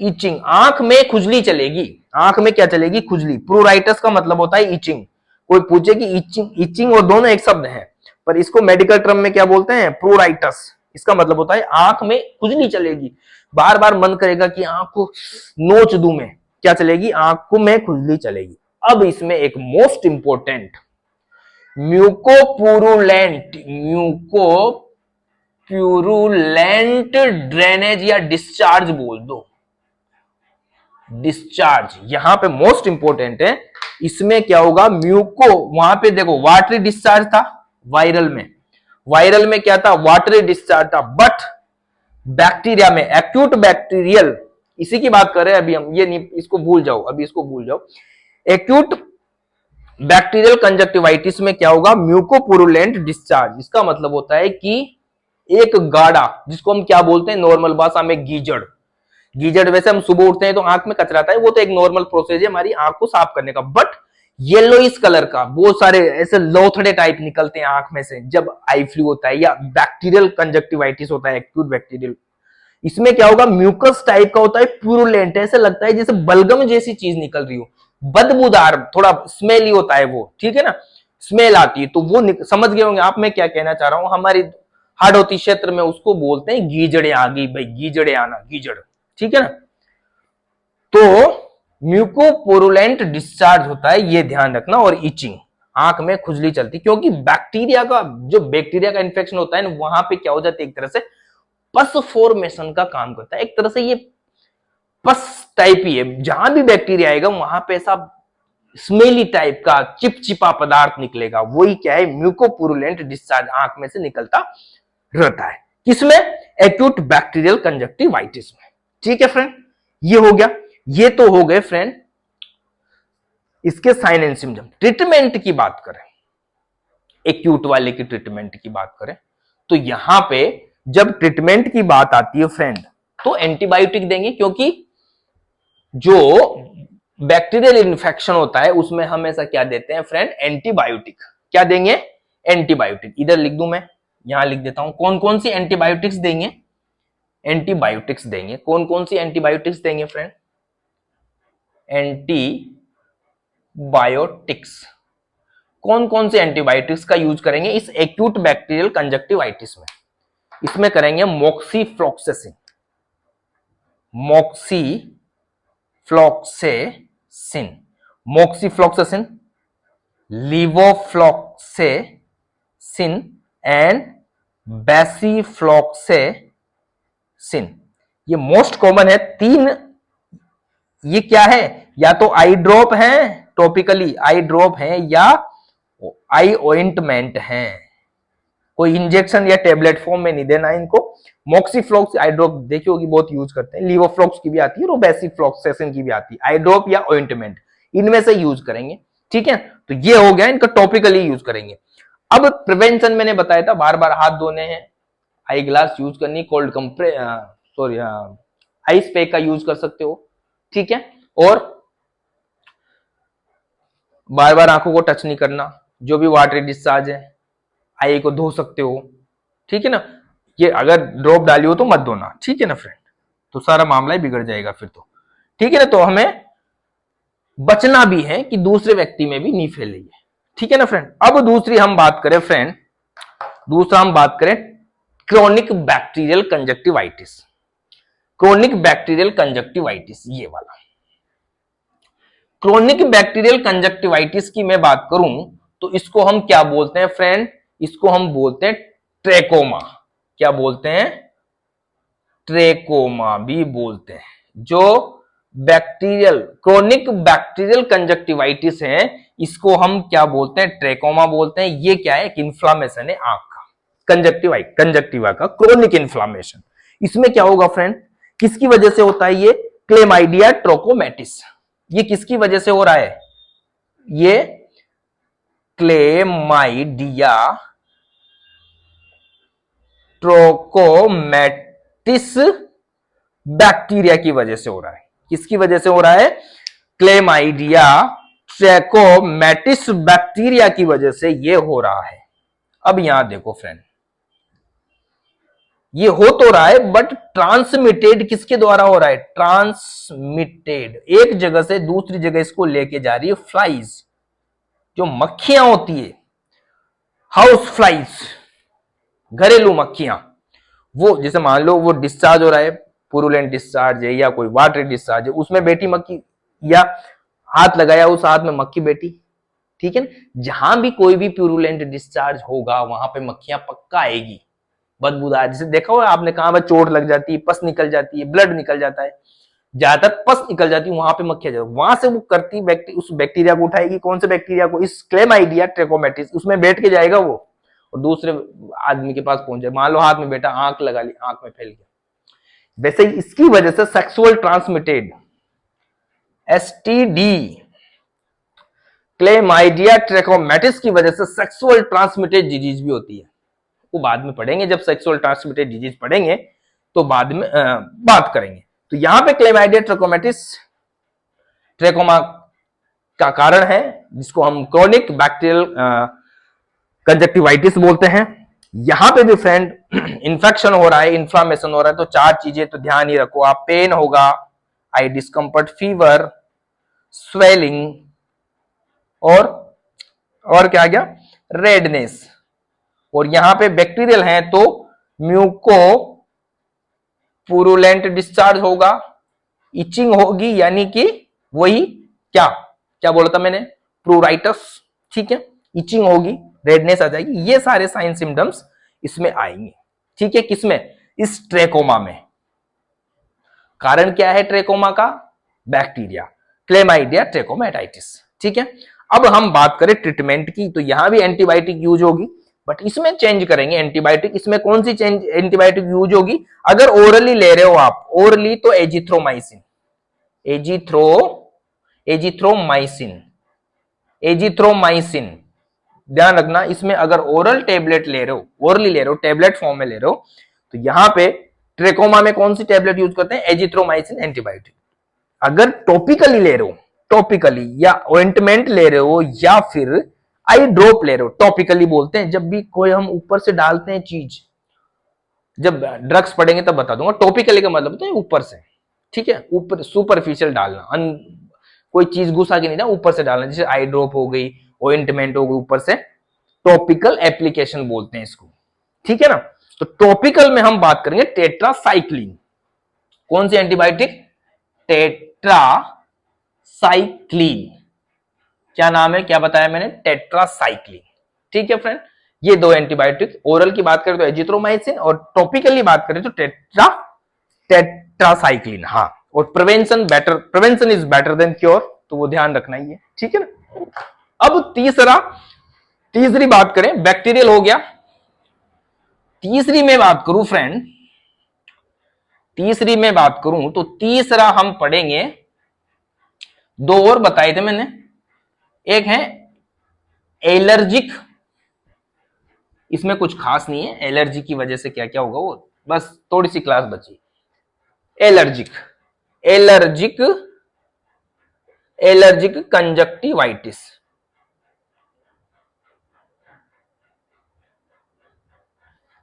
इचिंग, आंख में खुजली चलेगी, आंख में क्या चलेगी? खुजली। प्रूराइटस का मतलब होता है इचिंग। कोई पूछे कि इचिंग, इचिंग और दोनों एक शब्द है, पर इसको मेडिकल टर्म में क्या बोलते हैं? प्रूराइटस। इसका मतलब होता है आंख में खुजली चलेगी, बार बार मन करेगा कि आंख को नोच दूं मैं, क्या चलेगी? आंख को में खुजली चलेगी। अब इसमें एक मोस्ट इंपोर्टेंट, म्यूकोपुरुलेंट, म्यूकोपुरुलेंट ड्रेनेज या डिस्चार्ज बोल दो, डिस्चार्ज यहां पे मोस्ट इंपोर्टेंट है। इसमें क्या होगा? म्यूको, वहां पे देखो वाटरी डिस्चार्ज था वायरल में, वायरल में क्या था? वाटरी डिस्चार्ज था। बट बैक्टीरिया में एक्यूट बैक्टीरियल, इसी की बात कर रहे हैं अभी हम, ये नहीं, इसको भूल जाओ, अभी इसको भूल जाओ। एक्यूट बैक्टीरियल कंजक्टिवाइटिस में क्या होगा? म्यूकोपुरुलेंट डिस्चार्ज। इसका मतलब होता है कि एक गाढ़ा, जिसको हम क्या बोलते हैं नॉर्मल भाषा में? गीजड़। गीजड़, वैसे हम सुबह उठते हैं तो आंख में कचरा आता है, वो तो एक नॉर्मल प्रोसेस है हमारी आंख को साफ करने का। बट येलोइश कलर का बहुत सारे ऐसे लोथड़े टाइप निकलते हैं आंख में से जब आई फ्लू होता है या बैक्टीरियल कंजक्टिवाइटिस होता है, एक्यूट बैक्टीरियल। इसमें क्या होगा? म्यूकस टाइप का होता है, प्यूरुलेंट, ऐसे लगता है जैसे बलगम जैसी चीज निकल रही हो, बदबूदार, थोड़ा स्मेली होता है वो, ठीक है ना, स्मेल आती है। तो वो समझ गए होंगे आप मैं क्या कहना चाह रहा हूं। हमारी हाड़ोती क्षेत्र में उसको बोलते हैं गीजड़े आ गई भाई, गीजड़े आना, गीजड़, ठीक है ना। तो म्यूकोपुरुलेंट डिस्चार्ज होता है, ये ध्यान रखना। और इचिंग, आंख में खुजली चलती, क्योंकि बैक्टीरिया का, जो बैक्टीरिया का इन्फेक्शन होता है ना, वहां पे क्या हो जाता है? एक तरह से पस फॉर्मेशन का काम करता है, एक तरह से ये पस टाइप ही है। जहां भी बैक्टीरिया आएगा वहां पे ऐसा स्मेली टाइप का चिपचिपा पदार्थ निकलेगा, वही क्या है? म्यूकोपुरुलेंट डिस्चार्ज आंख में से निकलता रहता है। किसमें? एक्यूट बैक्टीरियल कंजक्टिवाइटिस में, ठीक है फ्रेंड। ये हो गया, ये तो हो गए फ्रेंड इसके साइन एंड सिम्टम। ट्रीटमेंट की बात करें, एक्यूट वाले की ट्रीटमेंट की बात करें, तो यहां पे जब ट्रीटमेंट की बात आती है फ्रेंड, तो एंटीबायोटिक देंगे, क्योंकि जो बैक्टीरियल इन्फेक्शन होता है उसमें हमेशा क्या देते हैं फ्रेंड? एंटीबायोटिक। क्या देंगे? एंटीबायोटिक। इधर लिख दूं मैं, यहां लिख देता हूं कौन कौन सी एंटीबायोटिक्स देंगे। एंटीबायोटिक्स देंगे। कौन कौन सी एंटीबायोटिक्स देंगे फ्रेंड? एंटीबायोटिक्स। कौन कौन से एंटीबायोटिक्स का यूज करेंगे इस एक्यूट बैक्टीरियल कंजक्टिवाइटिस में? इसमें करेंगे मोक्सीफ्लॉक्सेसिन, मोक्सीफ्लॉक्सेसिन, मोक्सीफ्लॉक्सेसिन, लिवोफ्लॉक्सेसिन एंड बेसिफ्लॉक्सेसिन। ये मोस्ट कॉमन है तीन। ये क्या है? या तो आई ड्रॉप है, टॉपिकली आई ड्रॉप है, या आई ऑइंटमेंट है। कोई इंजेक्शन या टेबलेट फॉर्म में नहीं देना इनको। मोक्सीफ्लॉक्स आई ड्रॉप देखी होगी, बहुत यूज करते हैं। लिवोफ्लॉक्स की भी आती है और बेसिफ्लॉक्सेसिन की भी आती है। आई ड्रॉप या ऑइंटमेंट, इनमें से यूज करेंगे। ठीक है, तो ये हो गया, इनका टॉपिकली यूज करेंगे। अब प्रिवेंशन मैंने बताया था, बार बार हाथ धोने हैं, आई ग्लास यूज करनी, कोल्ड कंप्रे सॉरी आइस पैक का यूज कर सकते हो। ठीक है, और बार बार आंखों को टच नहीं करना। जो भी वाटर डिस्चार्ज है आई को धो सकते हो। ठीक है ना, ये अगर ड्रॉप डाली हो तो मत धोना। ठीक है ना फ्रेंड, तो सारा मामला ही बिगड़ जाएगा फिर तो। ठीक है ना, तो हमें बचना भी है कि दूसरे व्यक्ति में भी नहीं फैले। ठीक है ना फ्रेंड। अब दूसरी हम बात करें फ्रेंड, दूसरा हम बात करें chronic bacterial conjunctivitis. Chronic bacterial conjunctivitis, ये वाला क्रोनिक बैक्टीरियल कंजक्टिवाइटिस की मैं बात करूं तो इसको हम क्या बोलते हैं फ्रेंड? इसको हम बोलते हैं ट्रेकोमा। क्या बोलते हैं? ट्रेकोमा भी बोलते हैं। जो बैक्टीरियल क्रोनिक बैक्टीरियल कंजक्टिवाइटिस है, इसको हम क्या बोलते हैं? ट्रेकोमा बोलते हैं। ये क्या है? एक इंफ्लामेशन है आंख का, कंजक्टिवा का क्रोनिक इंफ्लामेशन। इसमें क्या होगा फ्रेंड? किसकी वजह से होता है ये? क्लेमाइडिया ट्रोकोमेटिस। ये किसकी वजह से हो रहा है? ये क्लेमाइडिया ट्रोकोमेटिस बैक्टीरिया की वजह से हो रहा है। किसकी वजह से हो रहा है? क्लेमाइडिया ट्रोकोमेटिस बैक्टीरिया की वजह से ये हो रहा है। अब यहां देखो फ्रेंड, ये हो तो रहा है बट ट्रांसमिटेड किसके द्वारा हो रहा है? ट्रांसमिटेड, एक जगह से दूसरी जगह इसको लेके जा रही है फ्लाइज, जो मक्खियां होती है, हाउस फ्लाइज, घरेलू मक्खियां। वो जैसे मान लो वो डिस्चार्ज हो रहा है, पुरुलेंट डिस्चार्ज है या कोई वाटर डिस्चार्ज है, उसमें बैठी मक्खी, या हाथ लगाया उस हाथ में मक्खी बैठी। ठीक है ना, जहां भी कोई भी प्यूरुलेंट डिस्चार्ज होगा वहां पे मक्खियां पक्का आएगी, बदबूदार। जैसे देखा हो आपने, कहां पर चोट लग जाती है, पस निकल जाती है, ब्लड निकल जाता है, ज्यादातर पस निकल जाती है, वहां पे मक्खियां जाती है। वहां से वो करती उस बैक्टीरिया को उठाएगी। कौन से बैक्टीरिया को? इस क्लेमाइडिया ट्रेकोमेटिस, उसमें बैठ के जाएगा वो और दूसरे आदमी के पास पहुंच जाए। मान लो हाथ में बैठा, आंख लगा ली, आंख में फैल गया। वैसे ही इसकी वजह से सेक्सुअल ट्रांसमिटेड एसटीडी, क्लेमाइडिया ट्रेकोमेटिस की वजह से सेक्सुअल ट्रांसमिटेड डिजीज भी होती है। वो बाद में पढ़ेंगे, जब सेक्सुअल ट्रांसमिटेड डिजीज पढ़ेंगे तो बाद में बात करेंगे। तो यहां पे क्लेमाइडिया ट्रेकोमेटिस ट्रेकोमा का कारण है, जिसको हम क्रोनिक बैक्टीरियल कंजक्टिवाइटिस बोलते हैं। यहां पे भी फ्रेंड इंफेक्शन हो रहा है, इन्फ्लामेशन हो रहा है, तो चार चीजें तो ध्यान ही रखो आप। पेन होगा, आई डिस्कम्फर्ट, फीवर, स्वेलिंग, और क्या आ गया? रेडनेस। और यहां पे बैक्टीरियल है तो म्यूको पुरुलेंट डिस्चार्ज होगा, इचिंग होगी, यानी कि वही क्या क्या बोला था मैंने? प्रूराइटस। ठीक है, इचिंग होगी, रेडनेस आ जाएगी। ये सारे साइन सिम्टम्स इसमें आएंगे। ठीक है, किसमें? इस ट्रेकोमा में। कारण क्या है ट्रेकोमा का? Bacteria, chlamydia trachomatis. ठीक है, अब हम बात करें ट्रीटमेंट की, तो यहां भी एंटीबायोटिक यूज होगी, बट इसमें चेंज करेंगे एंटीबायोटिक। इसमें कौन सी चेंज एंटीबायोटिक यूज होगी? अगर ओरली ले रहे हो आप, ओरली, तो एजिथ्रोमाइसिन, एजिथ्रोमाइसिन ध्यान रखना। इसमें अगर ओरल टेबलेट ले रहे हो, ओरली ले रहे हो, टेबलेट फॉर्म में ले रहे हो, तो यहां पे ट्रेकोमा में कौन सी टेबलेट यूज करते हैं? Azithromycin antibiotic. अगर टॉपिकली ले रहे हो, टॉपिकली या ऑइंटमेंट ले रहे हो, या फिर आई ड्रॉप ले रहे हो, टॉपिकली बोलते हैं जब भी कोई हम ऊपर से डालते हैं चीज, जब ड्रग्स पढ़ेंगे तब बता दूंगा। टॉपिकली का मतलब होता है ऊपर से, ठीक है, ऊपर सुपरफिशियल डालना, कोई चीज घुसा के नहीं ना, ऊपर से डालना, जैसे आई ड्रॉप हो गई, ऑइंटमेंट हो गई, ऊपर से, टॉपिकल एप्लीकेशन बोलते हैं इसको, ठीक है ना। तो टॉपिकल में हम बात करेंगे टेट्रासाइक्लिन। कौन सी एंटीबायोटिक? टेट्रासाइक्लिन। क्या नाम है, क्या बताया मैंने? टेट्रासाइक्लिन, ठीक है फ्रेंड। ये दो एंटीबायोटिक, ओरल की बात करें तो एजिथ्रोमाइसिन, और टॉपिकली बात करें तो टेट्रासाइक्लिन। हाँ, और prevention is better than cure, तो वो ध्यान रखना ही है, ठीक है ना। अब तीसरी बात करें, बैक्टीरियल हो गया। तीसरी में बात करूं फ्रेंड, तीसरी में बात करूं तो तीसरा हम पढ़ेंगे, दो और बताए थे मैंने, एक है एलर्जिक। इसमें कुछ खास नहीं है, एलर्जी की वजह से क्या क्या होगा वो बस थोड़ी सी क्लास बची। Allergic allergic allergic conjunctivitis.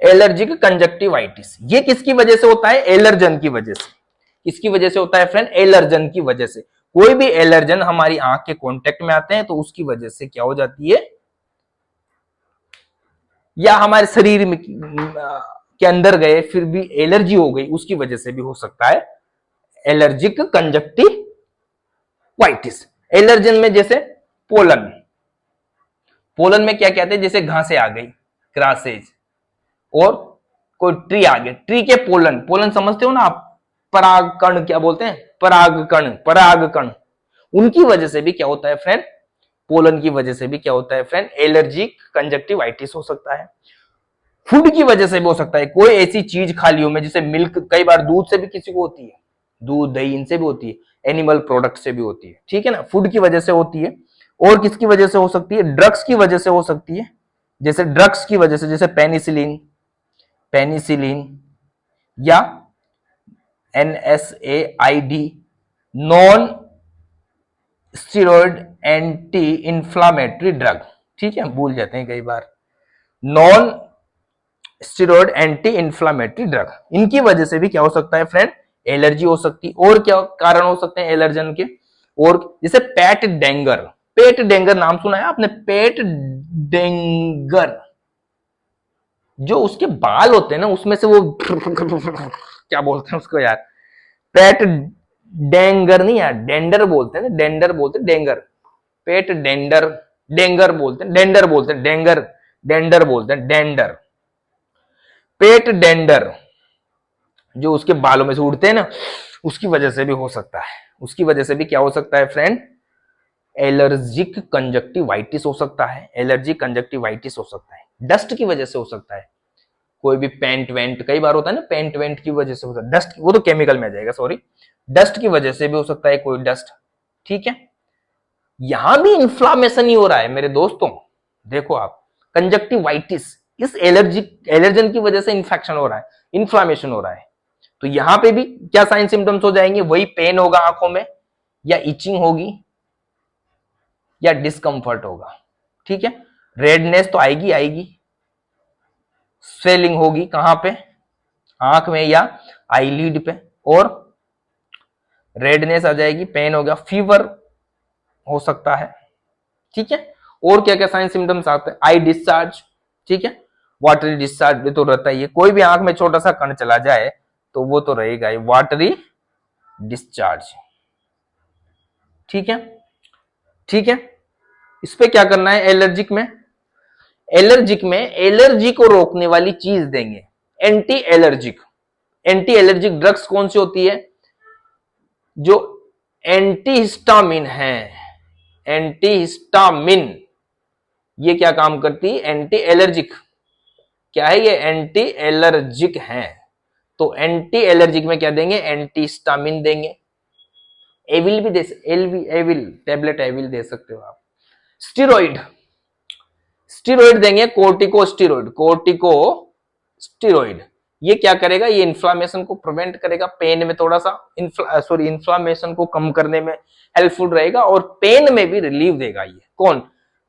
Allergic conjunctivitis ये किसकी वजह से होता है? एलर्जन की वजह से। किसकी वजह से होता है फ्रेंड? एलर्जन की वजह से। कोई भी एलर्जन हमारी आंख के कांटेक्ट में आते हैं तो उसकी वजह से क्या हो जाती है, या हमारे शरीर में के अंदर गए फिर भी एलर्जी हो गई, उसकी वजह से भी हो सकता है एलर्जिक कंजक्टिवाइटिस। एलर्जन में जैसे पोलन, पोलन में क्या कहते हैं, जैसे घासें आ गई, ग्रासेज, और कोई ट्री आ गया, ट्री के पोलन, पोलन समझते हो ना आप, परागकण क्या बोलते हैं, परागकण, उनकी वजह से भी क्या होता है फ्रेंड, पोलन की वजह से भी क्या होता है फ्रेंड, एलर्जिक कंजक्टिवाइटिस हो सकता है। फूड की वजह से भी हो सकता है, कोई ऐसी चीज खा ली हो, में जैसे मिल्क, कई बार दूध से भी किसी को होती है, दूध दही इनसे भी होती है, एनिमल प्रोडक्ट से भी होती है, ठीक है ना, फूड की वजह से होती है। और किसकी वजह से हो सकती है? ड्रग्स की वजह से हो सकती है, जैसे ड्रग्स की वजह से, जैसे पेनिसिलिन या NSAID, non steroid anti inflammatory drug, ठीक है, भूल जाते हैं कई बार, non steroid anti inflammatory drug, इनकी वजह से भी क्या हो सकता है फ्रेंड, एलर्जी हो सकती है। और क्या कारण हो सकते हैं एलर्जन के? और जैसे पेट डेंगर नाम सुना है आपने? पेट डेंगर, जो उसके बाल होते हैं ना, उसमें से वो क्या बोलते हैं उसको यार, पेट डेंगर नहीं यार, डेंडर बोलते हैं, डेंडर बोलते हैं, डेंगर, पेट डेंडर, डेंगर बोलते हैं, डेंडर बोलते हैं, डेंडर बोलते हैं, डेंडर, पेट डेंडर, जो उसके बालों में से उड़ते हैं ना, उसकी वजह से भी हो सकता है। उसकी वजह से भी क्या हो सकता है फ्रेंड, एलर्जिक कंजक्टिवाइटिस हो सकता है, एलर्जिक कंजक्टिवाइटिस हो सकता है। डस्ट की वजह से हो सकता है, कोई भी पेंट वेंट, कई बार होता है ना, पेंट वेंट की वजह से होता है, डस्ट, वो तो केमिकल में आ जाएगा, सॉरी, डस्ट की वजह से भी हो सकता है, कोई डस्ट, ठीक है। यहां भी इंफ्लामेशन ही हो रहा है मेरे दोस्तों, देखो आप, कंजक्टिवाइटिस, इस एलर्जन की वजह से इंफेक्शन हो रहा है, इंफ्लामेशन हो रहा है, तो यहां पे भी क्या साइन सिम्टम्स हो जाएंगे, वही पेन होगा आंखों में, या इचिंग होगी, या डिस्कंफर्ट होगा, ठीक है। रेडनेस तो आएगी, स्वेलिंग होगी, कहां पे, आंख में या आईलिड पे, और रेडनेस आ जाएगी, पेन होगा, फीवर हो सकता है, ठीक है। और क्या क्या साइन सिम्टम्स आते हैं, आई डिस्चार्ज, ठीक है, वाटरी डिस्चार्ज भी तो रहता ही है, कोई भी आंख में छोटा सा कण चला जाए तो वो तो रहेगा ही, वाटरी डिस्चार्ज, ठीक है, ठीक है। इस पे क्या करना है, एलर्जिक में एलर्जी को रोकने वाली चीज देंगे, एंटी एलर्जिक ड्रग्स कौन सी होती है, जो एंटीहिस्टामिन है, एंटीहिस्टामिन, ये क्या काम करती है, एंटी एलर्जिक, क्या है ये, एंटी एलर्जिक है, तो एंटी एलर्जिक में क्या देंगे, एंटीहिस्टामिन देंगे, एविल भी दे, एविल टेबलेट एविल दे सकते हो आप। स्टीरॉइड देंगे, कोर्टिकोस्टीरॉइड, ये क्या करेगा, ये इन्फ्लामेशन को प्रिवेंट करेगा, पेन में थोड़ा सा इन्फ्लामेशन को कम करने में हेल्पफुल रहेगा, और पेन में भी रिलीफ देगा, ये कौन,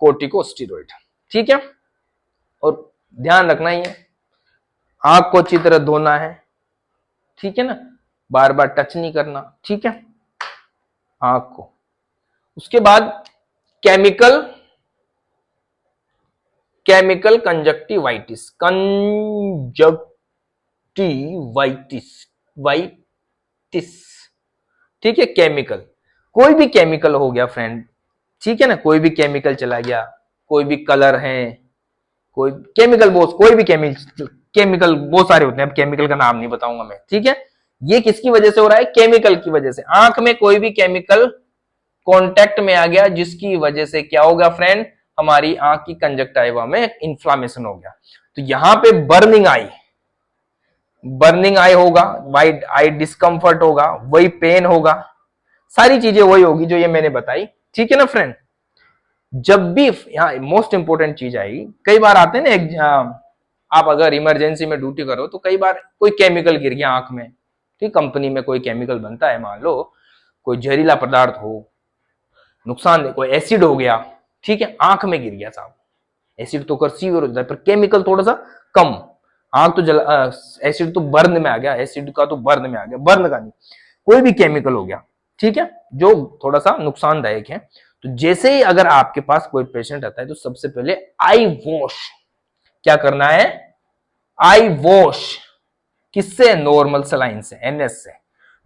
कोर्टिकोस्टीरॉइड, ठीक है। और ध्यान रखना ही है, आंख को अच्छी तरह धोना है, ठीक है ना, बार बार टच नहीं करना, ठीक है, आंख को। उसके बाद केमिकल कंजक्टिवाइटिस, वाइटिस, ठीक है, केमिकल, कोई भी केमिकल हो गया फ्रेंड, ठीक है ना, कोई भी केमिकल चला गया, कोई भी कलर है, कोई केमिकल, बहुत कोई भी केमिकल बहुत सारे होते हैं, अब केमिकल का नाम नहीं बताऊंगा मैं, ठीक है। ये किसकी वजह से हो रहा है? केमिकल की वजह से। आंख में कोई भी केमिकल कांटेक्ट में आ गया जिसकी वजह से क्या होगा फ्रेंड, हमारी आंख की कंजक्टिवा में इंफ्लामेशन हो गया। तो यहां पे बर्निंग आई होगा, वाइट आई डिस्कंफर्ट होगा, वही पेन होगा, सारी चीजें वही होगी जो ये मैंने बताई, ठीक है ना फ्रेंड। जब भी यहाँ मोस्ट इंपोर्टेंट चीज आई, कई बार आते हैं ना, आप अगर इमरजेंसी में ड्यूटी करो तो कई बार कोई केमिकल गिर गया आंख में, ठीक, कंपनी में कोई केमिकल बनता है, मान लो कोई जहरीला पदार्थ हो, नुकसान, कोई एसिड हो गया, ठीक है, आंख में गिर गया साहब, एसिड तो कर सीवियर हो जाता है, पर केमिकल थोड़ा सा कम, आंख तो एसिड तो बर्न में आ गया, एसिड का तो बर्न में आ गया, बर्न का नहीं, कोई भी केमिकल हो गया, ठीक है, जो थोड़ा सा नुकसानदायक है। तो जैसे ही अगर आपके पास कोई पेशेंट आता है तो सबसे पहले आई वॉश, क्या करना है? आई वॉश, किससे? नॉर्मल सलाइन से, एनएस से,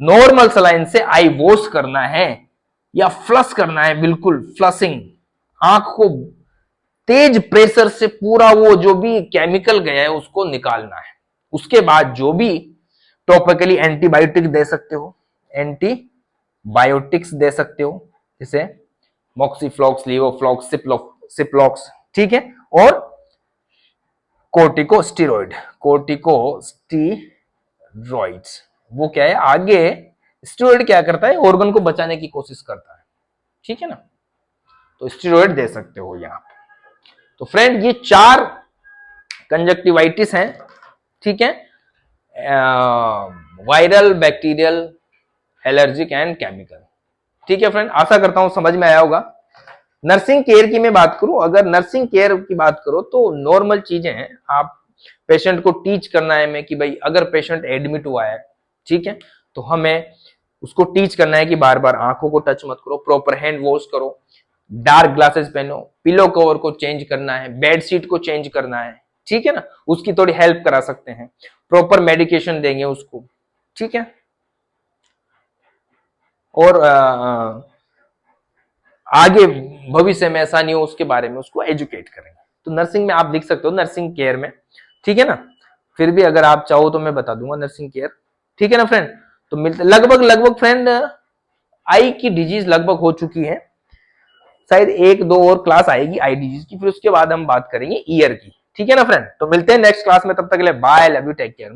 नॉर्मल सलाइन से आई वॉश करना है, या फ्लश करना है, बिल्कुल फ्लशिंग, आंख को तेज प्रेशर से पूरा वो जो भी केमिकल गया है उसको निकालना है। उसके बाद जो भी टॉपिकली एंटीबायोटिक दे सकते हो, एंटीबायोटिक्स दे सकते हो, जैसे मॉक्सीफ्लॉक्स, लीवोफ्लॉक्स, सिप्लॉक्स, ठीक है, और कोर्टिकोस्टेरॉइड्स, वो क्या है, आगे स्टेरॉइड क्या करता है, ऑर्गन को बचाने की कोशिश करता है, ठीक है ना, तो स्टेरॉइड दे सकते हो यहां पे। तो फ्रेंड ये 4 कंजक्टिवाइटिस हैं, ठीक है, viral, bacterial, allergic and chemical, ठीक है फ्रेंड, आशा करता हूं समझ में आया होगा। नर्सिंग केयर की मैं बात करूं, अगर नर्सिंग केयर की बात करो तो नॉर्मल चीजें हैं, आप पेशेंट को टीच करना है मैं कि भाई अगर पेशेंट एडमिट हुआ है, ठीक है, तो हमें उसको टीच करना है कि बार बार आंखों को टच मत करो, प्रॉपर हैंड वॉश करो, डार्क ग्लासेस पहनो, पिलो कवर को चेंज करना है, बेड शीट को चेंज करना है, ठीक है ना, उसकी थोड़ी हेल्प करा सकते हैं, प्रॉपर मेडिकेशन देंगे उसको, ठीक है, और आगे भविष्य में ऐसा नहीं हो उसके बारे में उसको एजुकेट करेंगे। तो नर्सिंग में आप लिख सकते हो, नर्सिंग केयर में, ठीक है ना, फिर भी अगर आप चाहो तो मैं बता दूंगा नर्सिंग केयर, ठीक है ना फ्रेंड। तो मिलते लगभग फ्रेंड, आई की डिजीज लगभग हो चुकी है, शायद 1-2 और क्लास आएगी आई डिजीज की, फिर उसके बाद हम बात करेंगे ईयर की, ठीक है ना फ्रेंड। तो मिलते हैं नेक्स्ट क्लास में, तब तक के लिए bye, love you, take care.